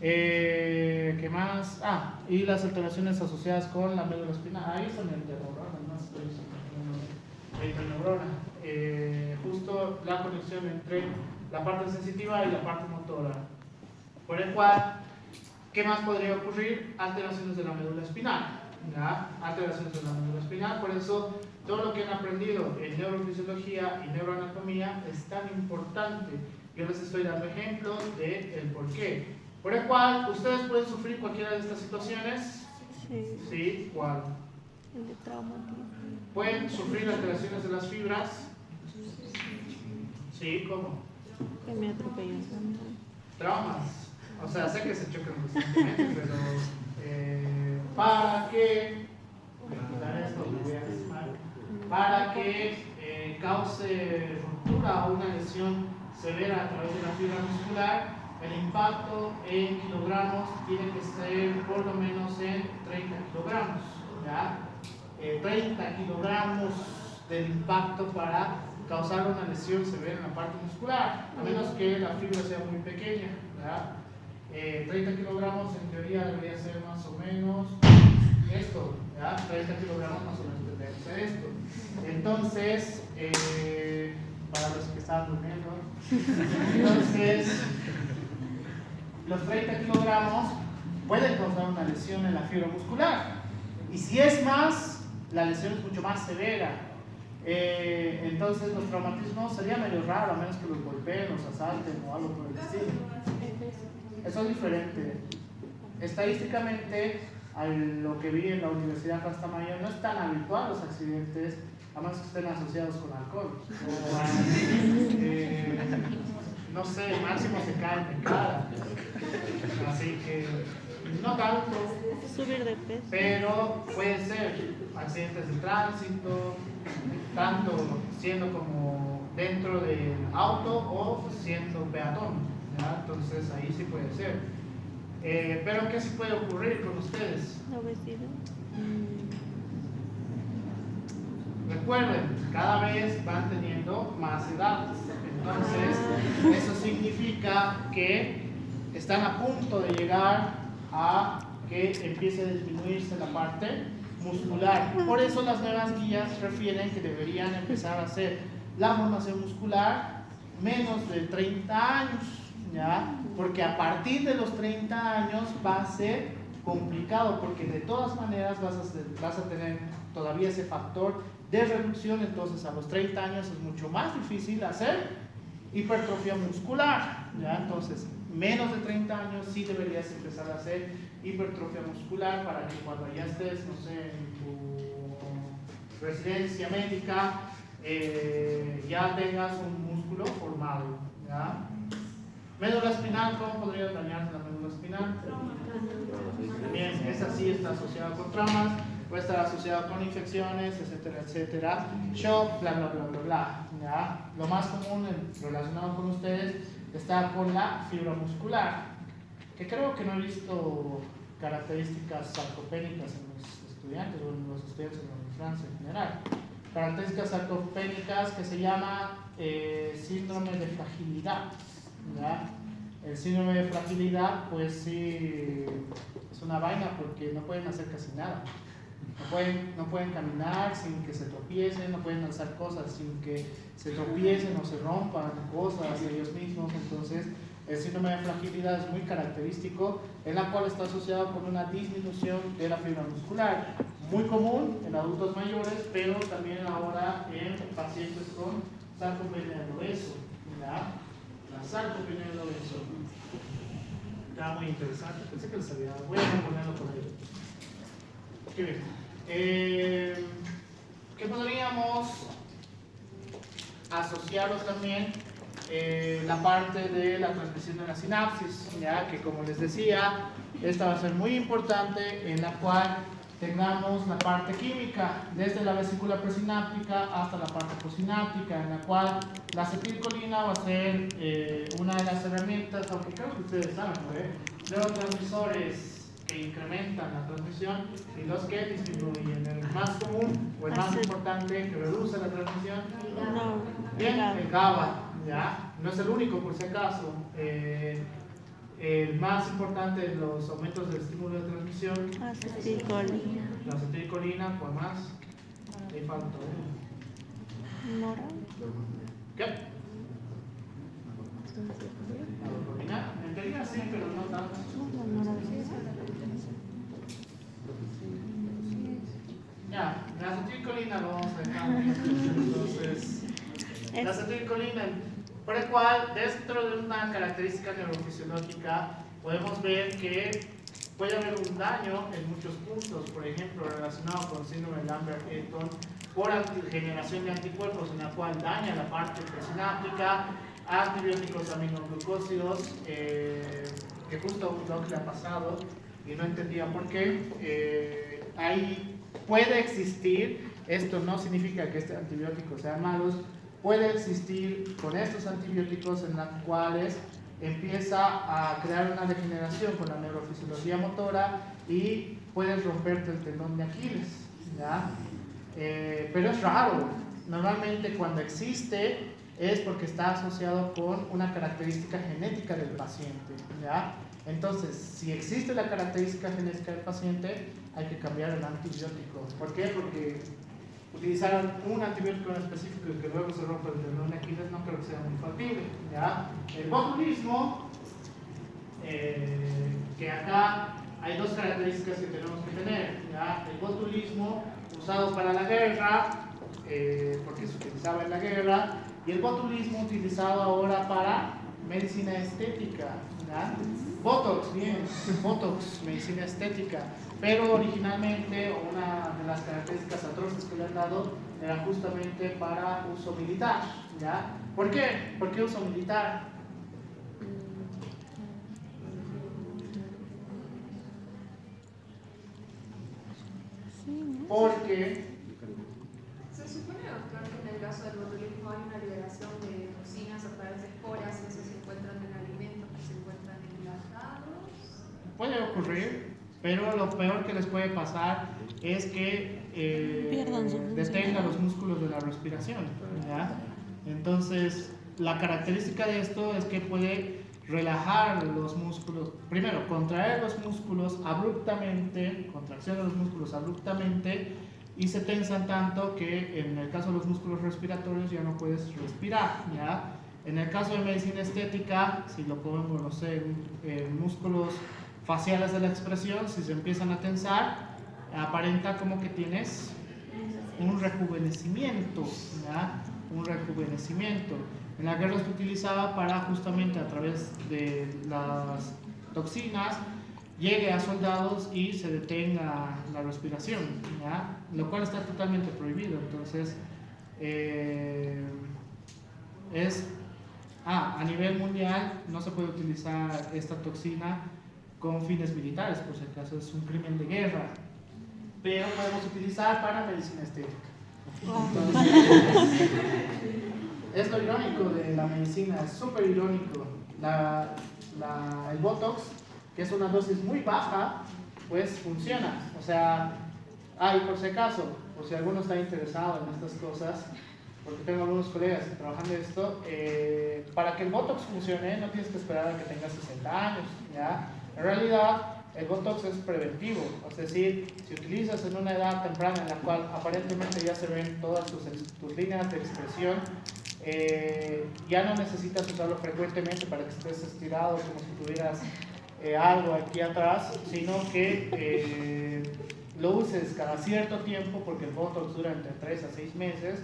¿Qué más? Y las alteraciones asociadas con la médula espinal. Ahí está el neurona, no estoy neurona. Justo la conexión entre la parte sensitiva y la parte motora. Por el cual, ¿qué más podría ocurrir? Alteraciones de la médula espinal. ¿Ya? Alteraciones de la médula espinal. Por eso, todo lo que han aprendido en neurofisiología y neuroanatomía es tan importante. Yo les estoy dando ejemplos del por qué. Por el cual, ¿ustedes pueden sufrir cualquiera de estas situaciones? Sí. ¿Sí? ¿Cuál? El de traumatismo. ¿Pueden sufrir alteraciones de las fibras? ¿Sí? ¿Cómo? Que me atropelló el camión. Traumas. O sea, sé que se chocan constantemente, pero para que para que cause ruptura o una lesión severa a través de la fibra muscular, el impacto en kilogramos tiene que ser por lo menos en 30 kilogramos. ¿Ya? 30 kilogramos del impacto para causar una lesión severa en la parte muscular, a menos que la fibra sea muy pequeña. ¿Ya? 30 kilogramos en teoría debería ser más o menos esto, ¿ya? 30 kilogramos más o menos debería ser esto. Entonces, para los que estaban durmiendo, entonces, los 30 kilogramos pueden causar una lesión en la fibra muscular. Y si es más, la lesión es mucho más severa. Entonces, los traumatismos sería medio raro, a menos que los golpeen, los asalten o algo por el estilo. Eso es diferente. Estadísticamente, a lo que vi en la Universidad Rastamayo, no es tan habitual los accidentes, a menos que estén asociados con alcohol. No sé, máximo se caen de cara. Así que no tanto. Subir de peso. Pero puede ser accidentes de tránsito, tanto siendo como dentro del auto o siendo peatón, ¿ya? Entonces ahí sí puede ser. Pero ¿qué sí puede ocurrir con ustedes? La obesidad. Recuerden, cada vez van teniendo más edad. Entonces, eso significa que están a punto de llegar a que empiece a disminuirse la parte muscular. Por eso las nuevas guías refieren que deberían empezar a hacer la formación muscular menos de 30 años, ¿ya? Porque a partir de los 30 años va a ser complicado, porque de todas maneras vas a tener todavía ese factor de reducción. Entonces a los 30 años es mucho más difícil hacer hipertrofia muscular, ¿ya? Entonces menos de 30 años sí deberías empezar a hacer hipertrofia muscular para que cuando ya estés, no sé, en tu residencia médica, ya tengas un músculo músculo formado. ¿Ya? Médula espinal, ¿cómo podría dañarse la médula espinal? Bien, esa sí está asociada con traumas, puede estar asociada con infecciones, etcétera, etcétera. Shock, bla, bla, bla, bla, bla. ¿Ya? Lo más común relacionado con ustedes está con la fibra muscular, que creo que no he visto características sarcopénicas en los estudiantes o en los estudiantes de Francia en general. Características sarcopénicas que se llama síndrome de fragilidad. ¿Ya? El síndrome de fragilidad, pues sí, es una vaina porque no pueden hacer casi nada. No pueden caminar sin que se tropiecen, no pueden alzar cosas sin que se tropiecen o se rompan cosas ellos mismos. Entonces, el síndrome de fragilidad es muy característico, en la cual está asociado con una disminución de la fibra muscular. Muy común en adultos mayores, pero también ahora en pacientes con sarcopenia del obeso. ¿Ya? La sarcopenia del obeso. Está muy interesante, pensé que les había dado. Voy a ponerlo por ahí. Qué bien. ¿Qué podríamos asociarlo también? La parte de la transmisión de la sinapsis, ya que como les decía, esta va a ser muy importante, en la cual tengamos la parte química, desde la vesícula presináptica hasta la parte posináptica, en la cual la acetilcolina va a ser una de las herramientas, aunque creo que ustedes saben, neurotransmisores que incrementan la transmisión y los que disminuyen. El más común o el más importante que reduce la transmisión, No, bien, el GABA, ¿ya? No es el único por si acaso. El más importante de los aumentos del estímulo de transmisión, acetilcolina. la acetilcolina, ¿cuál más? Ahí falta uno. Nora. ¿Qué? La dopamina, en teoría sí, pero no tanto. Ya, la acetilcolina lo vamos a dejar. Entonces, la acetilcolina, por el cual, dentro de una característica neurofisiológica, podemos ver que puede haber un daño en muchos puntos, por ejemplo, relacionado con síndrome de Lambert-Eaton, por generación de anticuerpos, en la cual daña la parte presináptica, antibióticos aminoglucósidos, que justo a un doc le ha pasado y no entendía por qué. Ahí puede existir, esto no significa que estos antibióticos sean malos, puede existir con estos antibióticos en los cuales empieza a crear una degeneración con la neurofisiología motora y puedes romperte el tendón de Aquiles, ¿ya? Pero es raro, normalmente cuando existe es porque está asociado con una característica genética del paciente, ¿ya? Entonces, si existe la característica genética del paciente, hay que cambiar el antibiótico. ¿Por qué? Porque utilizar un antibiótico en específico y que luego se rompa el tendón de Aquiles no creo que sea muy factible, ¿ya? El botulismo, que acá hay dos características que tenemos que tener, ¿ya? El botulismo usado para la guerra, porque se utilizaba en la guerra, y el botulismo utilizado ahora para medicina estética, ¿ya? Botox, bien, Botox, medicina estética, pero originalmente una de las características atroces que le han dado era justamente para uso militar, ¿ya? ¿Por qué? ¿Por qué uso militar? Porque Se supone, doctor, que en el caso del botulismo hay una liberación de toxinas a través de esporas y eso se encuentran en alimentos que se encuentran enlatados. puede ocurrir, pero lo peor que les puede pasar es que detenga los músculos de la respiración, ¿ya? Entonces, la característica de esto es que puede relajar los músculos, primero, contraer los músculos abruptamente, contracción de los músculos abruptamente, y se tensan tanto que en el caso de los músculos respiratorios ya no puedes respirar, ¿ya? En el caso de medicina estética, si lo ponemos, no sé, en músculos faciales de la expresión, si se empiezan a tensar, aparenta como que tienes un rejuvenecimiento, ¿ya? Un rejuvenecimiento. En la guerra se utilizaba para justamente a través de las toxinas llegue a soldados y se detenga la respiración, ¿ya? Lo cual está totalmente prohibido. Entonces es A nivel mundial no se puede utilizar esta toxina con fines militares, por si acaso es un crimen de guerra, pero podemos utilizar para medicina estética. Entonces, es lo irónico de la medicina, es súper irónico. El Botox, que es una dosis muy baja, pues funciona. O sea, y por si acaso, por si alguno está interesado en estas cosas, porque tengo algunos colegas que trabajan de esto, para que el Botox funcione no tienes que esperar a que tengas 60 años, ¿ya? En realidad, el Botox es preventivo, es decir, si utilizas en una edad temprana en la cual aparentemente ya se ven todas tus líneas de expresión, ya no necesitas usarlo frecuentemente para que estés estirado como si tuvieras algo aquí atrás, sino que lo uses cada cierto tiempo, porque el Botox dura entre 3 a 6 meses.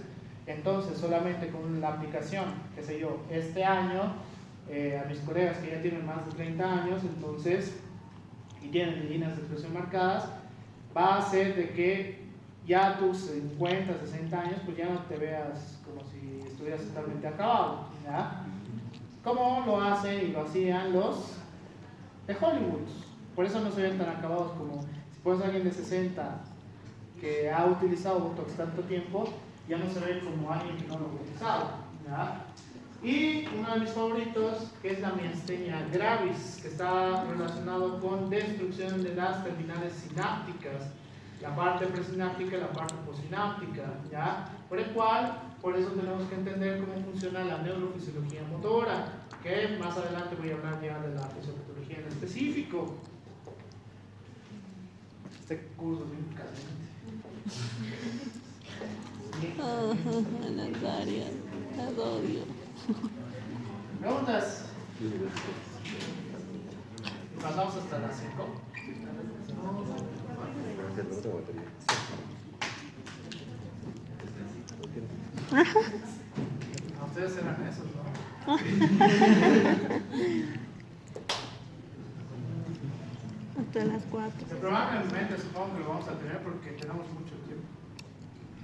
Entonces solamente con la aplicación, qué sé yo, este año, a mis colegas que ya tienen más de 30 años, entonces, y tienen líneas de expresión marcadas, va a hacer de que ya a tus 50, 60 años, pues ya no te veas como si estuvieras totalmente acabado, ¿ya? Como lo hace y lo hacían los de Hollywood. Por eso no se ven tan acabados como si pones a alguien de 60 que ha utilizado Botox tanto tiempo, ya no se ve como alguien que no lo ha utilizado, ¿ya? Y uno de mis favoritos, que es la miastenia gravis, que está relacionado con destrucción de las terminales sinápticas, la parte presináptica y la parte postsináptica, ¿ya? Por eso tenemos que entender cómo funciona la neurofisiología motora, que más adelante voy a hablar ya de la fisiopatología en específico. Este curso es muy caliente. Nazaria, las odio. ¿Preguntas? Pasamos hasta las 5. Ustedes eran esos, ¿no? Hasta las 4. Probablemente supongo que lo vamos a tener porque tenemos mucho tiempo.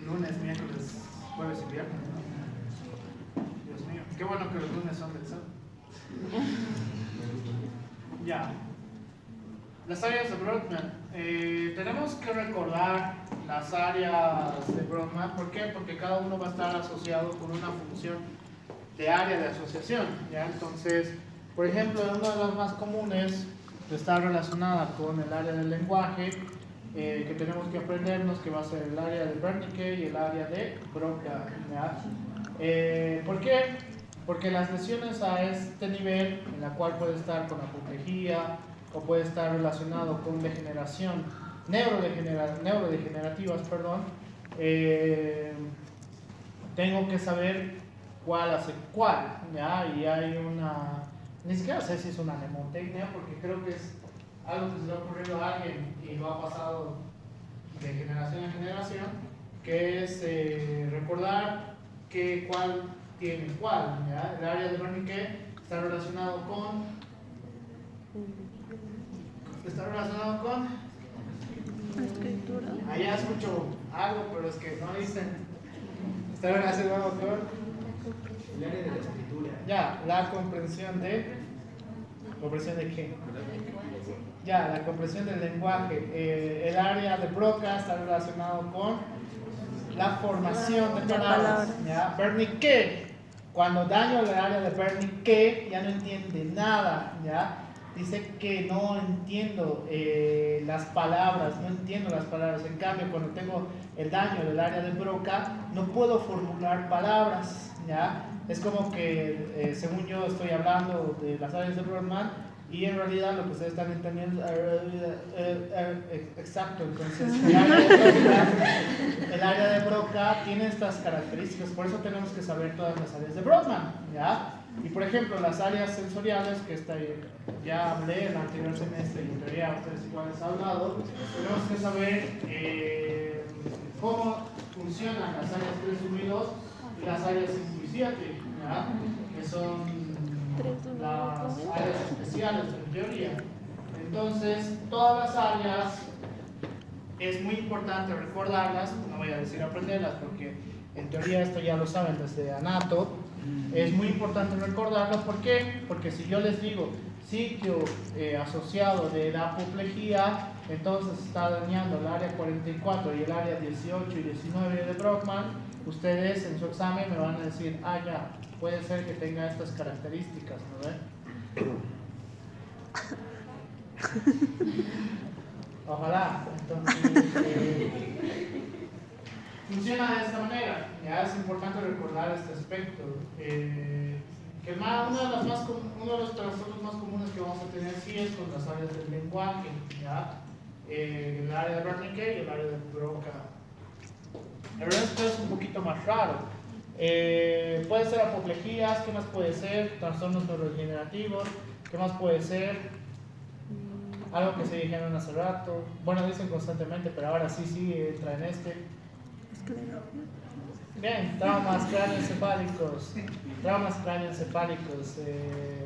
Lunes, miércoles, jueves y viernes, ¿no? Dios mío, qué bueno que los lunes son del sol. Ya. Las áreas de Brodmann. Tenemos que recordar las áreas de Brodmann. ¿Por qué? Porque cada uno va a estar asociado con una función de área de asociación, ¿ya? Entonces, por ejemplo, una de las más comunes está relacionada con el área del lenguaje, que tenemos que aprendernos, que va a ser el área de Wernicke y el área de Broca, ¿ya? ¿Por qué? Porque las lesiones a este nivel, en la cual puede estar con apoplejía o puede estar relacionado con degeneración, neurodegenerativas, perdón, tengo que saber cuál hace cuál, ¿ya? Y hay una, ni siquiera sé si es una mnemotecnia, porque creo que es algo que se le ha ocurrido a alguien y lo ha pasado de generación en generación, que es recordar que cuál tiene cuál, ¿ya? El área de Wernicke está relacionado con Escritura. allá escucho algo, pero es que no dicen. Está relacionado con El área de la escritura. ya, la comprensión de qué. Ya, la comprensión del lenguaje. El área de Broca está relacionado con la formación de palabras. ¿Ya? Wernicke, cuando daño el área de Wernicke, ya no entiende nada, ¿ya? Dice que no entiendo las palabras, En cambio, cuando tengo el daño del área de Broca, no puedo formular palabras, ¿ya? Es como que, según yo, estoy hablando de las áreas de Brodmann y en realidad lo que ustedes están entendiendo, exacto, entonces el área de Broca tiene estas características, por eso tenemos que saber todas las áreas de Brodmann, ¿ya? Y por ejemplo, las áreas sensoriales, que ya hablé en el anterior semestre y en teoría ustedes igual les he hablado, tenemos que saber cómo funcionan las áreas 3, 1 y 2 y las áreas 5 y 7, ¿ya? Que son las áreas especiales en teoría. Entonces, todas las áreas es muy importante recordarlas, no voy a decir aprenderlas porque en teoría esto ya lo saben desde Anato, Es muy importante recordarlo. ¿Por qué? Porque si yo les digo sitio asociado de la apoplejía, entonces está dañando el área 44 y el área 18 y 19 de Brockman, ustedes en su examen me van a decir, ah, ya, puede ser que tenga estas características, ¿no ve? Ojalá. Entonces, funciona de esta manera. Ya es importante recordar este aspecto. Que uno de los trastornos más comunes que vamos a tener sí es con las áreas del lenguaje, ¿ya? El área de Wernicke y el área de Broca. El resto es un poquito más raro. Puede ser apoplejías, ¿qué más puede ser? Trastornos neurodegenerativos, ¿qué más puede ser? Algo que se dijeron hace rato. Bueno, dicen constantemente, pero ahora sí entra en este. Bien, traumas cráneoencefálicos.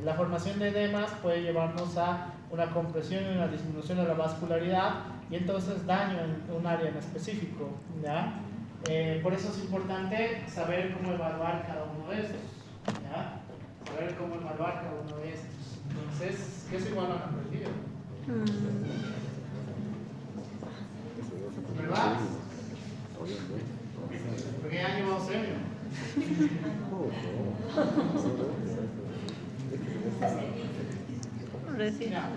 La formación de edemas puede llevarnos a una compresión y una disminución de la vascularidad y entonces daño en un área en específico, ¿ya? Por eso es importante saber cómo evaluar cada uno de estos, ¿ya? Saber cómo evaluar cada uno de estos. Entonces, ¿qué es igual a un aprendido? ¿Verdad? Porque ya han llevado serio. Recién. Ya.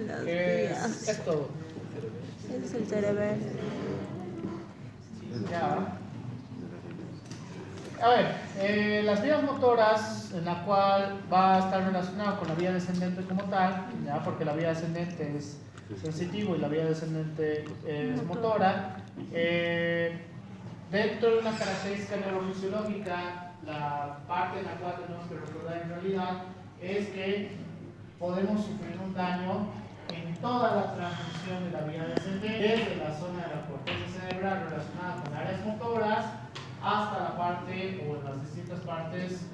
Las Es vías. todo. Es el cerebro. Ya. A ver, las vías motoras, en la cual va a estar relacionado con la vía descendente como tal, ya, porque la vía descendente es sensitivo y la vía descendente es motora. Dentro de una característica neurofisiológica, la parte en la cual tenemos que recordar en realidad es que podemos sufrir un daño en toda la transmisión de la vía descendente, desde la zona de la corteza cerebral relacionada con áreas motoras hasta la parte o en las distintas partes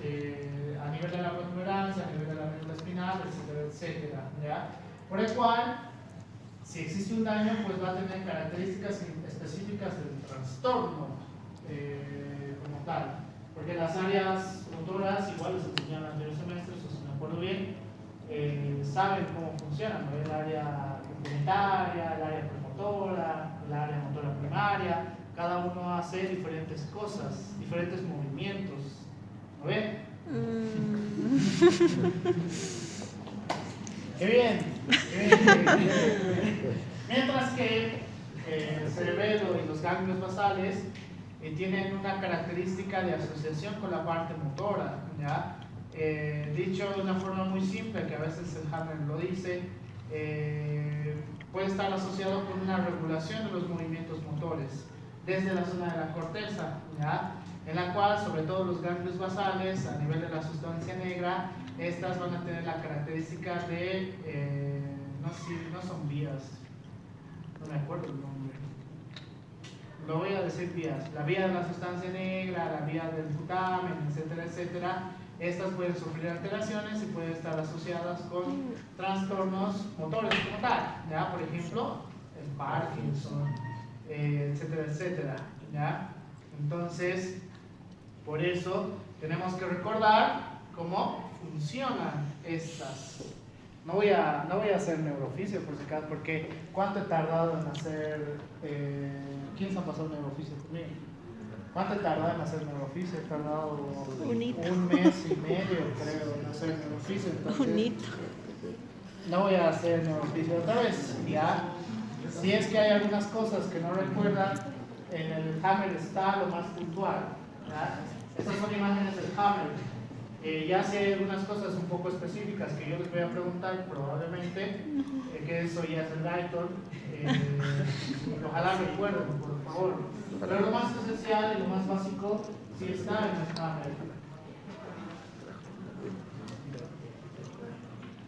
a nivel de la protuberancia, a nivel de la médula espinal, etcétera, etcétera, ¿ya? Por el cual, si existe un daño, pues va a tener características específicas del trastorno como tal, porque las áreas motoras, igual les enseñé en los anteriores semestres, o si me acuerdo bien, saben cómo funcionan, ¿no? El área complementaria, el área premotora, el área motora primaria. Cada uno hace diferentes cosas, diferentes movimientos. ¿Lo ven? ¡Qué bien! ¡Qué bien! Mientras que el cerebelo y los ganglios basales tienen una característica de asociación con la parte motora, ¿ya? Dicho de una forma muy simple, que a veces el Hammer lo dice, puede estar asociado con una regulación de los movimientos motores desde la zona de la corteza, ¿ya? En la cual, sobre todo los ganglios basales, a nivel de la sustancia negra, estas van a tener la característica de, no son vías, no me acuerdo el nombre, lo voy a decir vías, la vía de la sustancia negra, la vía del putamen, etcétera, etcétera. Estas pueden sufrir alteraciones y pueden estar asociadas con trastornos motores como tal, ¿ya? Por ejemplo, el Parkinson, etcétera, etcétera, ¿ya? Entonces, por eso tenemos que recordar cómo funcionan estas. No voy a hacer neurofisio por si acaso, porque ¿cuánto he tardado en hacer? ¿Quién se ha pasado neurofisio conmigo? ¿Cuánto he tardado en hacer neurofisio? He tardado un mes y medio, creo, en hacer neurofisio. Entonces, no voy a hacer neurofisio otra vez, ¿ya? Si es que hay algunas cosas que no recuerdan, en el Hammer está lo más puntual, ¿ya? Estas son imágenes del Hammer. Ya si hay algunas cosas un poco específicas que yo les voy a preguntar probablemente, que eso ya es el Lighton, ojalá recuerden, por favor. Pero lo más esencial y lo más básico sí está en el Hammer.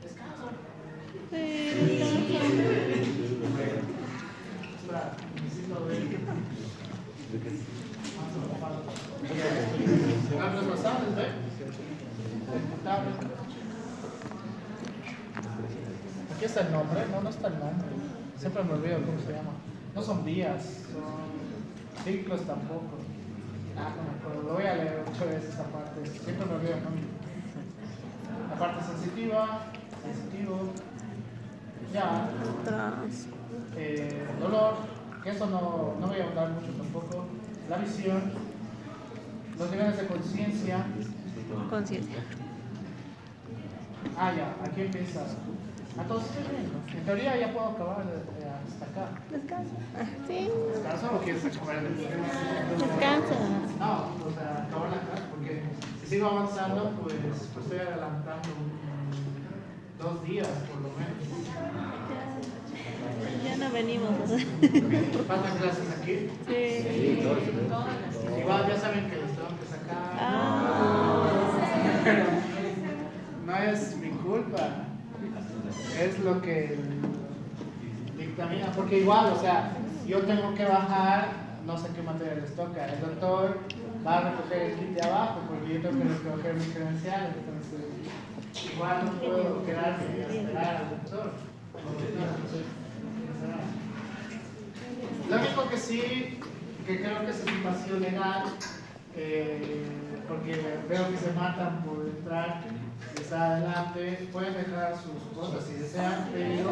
Descansa. Espera, necesito ver. Ganglios basales, ¿ve? Aquí está el nombre, no está el nombre. Siempre me olvido cómo se llama. No son vías, son ciclos tampoco. No me acuerdo, lo voy a leer 8 veces esa parte, siempre me olvido, ¿no? La parte sensitiva, sensitivo, ya, Atrás. dolor, que eso no voy a hablar mucho tampoco, la visión, los niveles de conciencia. Conciencia. Ya, aquí empieza. A todos estoy bien, ¿no? En teoría ya puedo acabar hasta acá. Descansa. Sí. ¿Descanso o quieres acabar el Descansa. No, o sea, acabar la clase, porque si sigo avanzando, pues estoy adelantando 2 días por lo menos. Ya no venimos. ¿Faltan clases aquí? Sí. Igual ya saben que los tengo que sacar. Ah. No es mi culpa. Es lo que dictamina, porque igual, o sea, yo tengo que bajar, no sé qué materia les toca. El doctor va a recoger el kit de abajo, porque yo tengo que recoger mis credenciales, entonces igual no puedo quedarme y esperar al doctor. Lo único que sí, que creo que es un vacío legal, porque veo que se matan por entrar, está adelante, pueden dejar sus cosas si desean, pero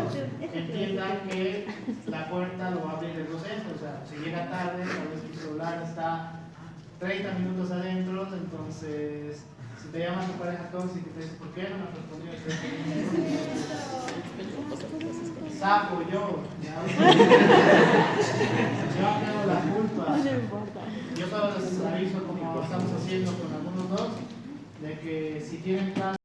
entiendan que la puerta lo va a abrir el docente, o sea, si llega tarde, tal vez tu celular está 30 minutos adentro, entonces si te llama tu pareja tóxica y te dice, ¿por qué no me respondió? Saco yo, ¿ya? Yo tengo la culpa. No importa. Yo solo les aviso como estamos haciendo con algunos dos, de que si tienen clases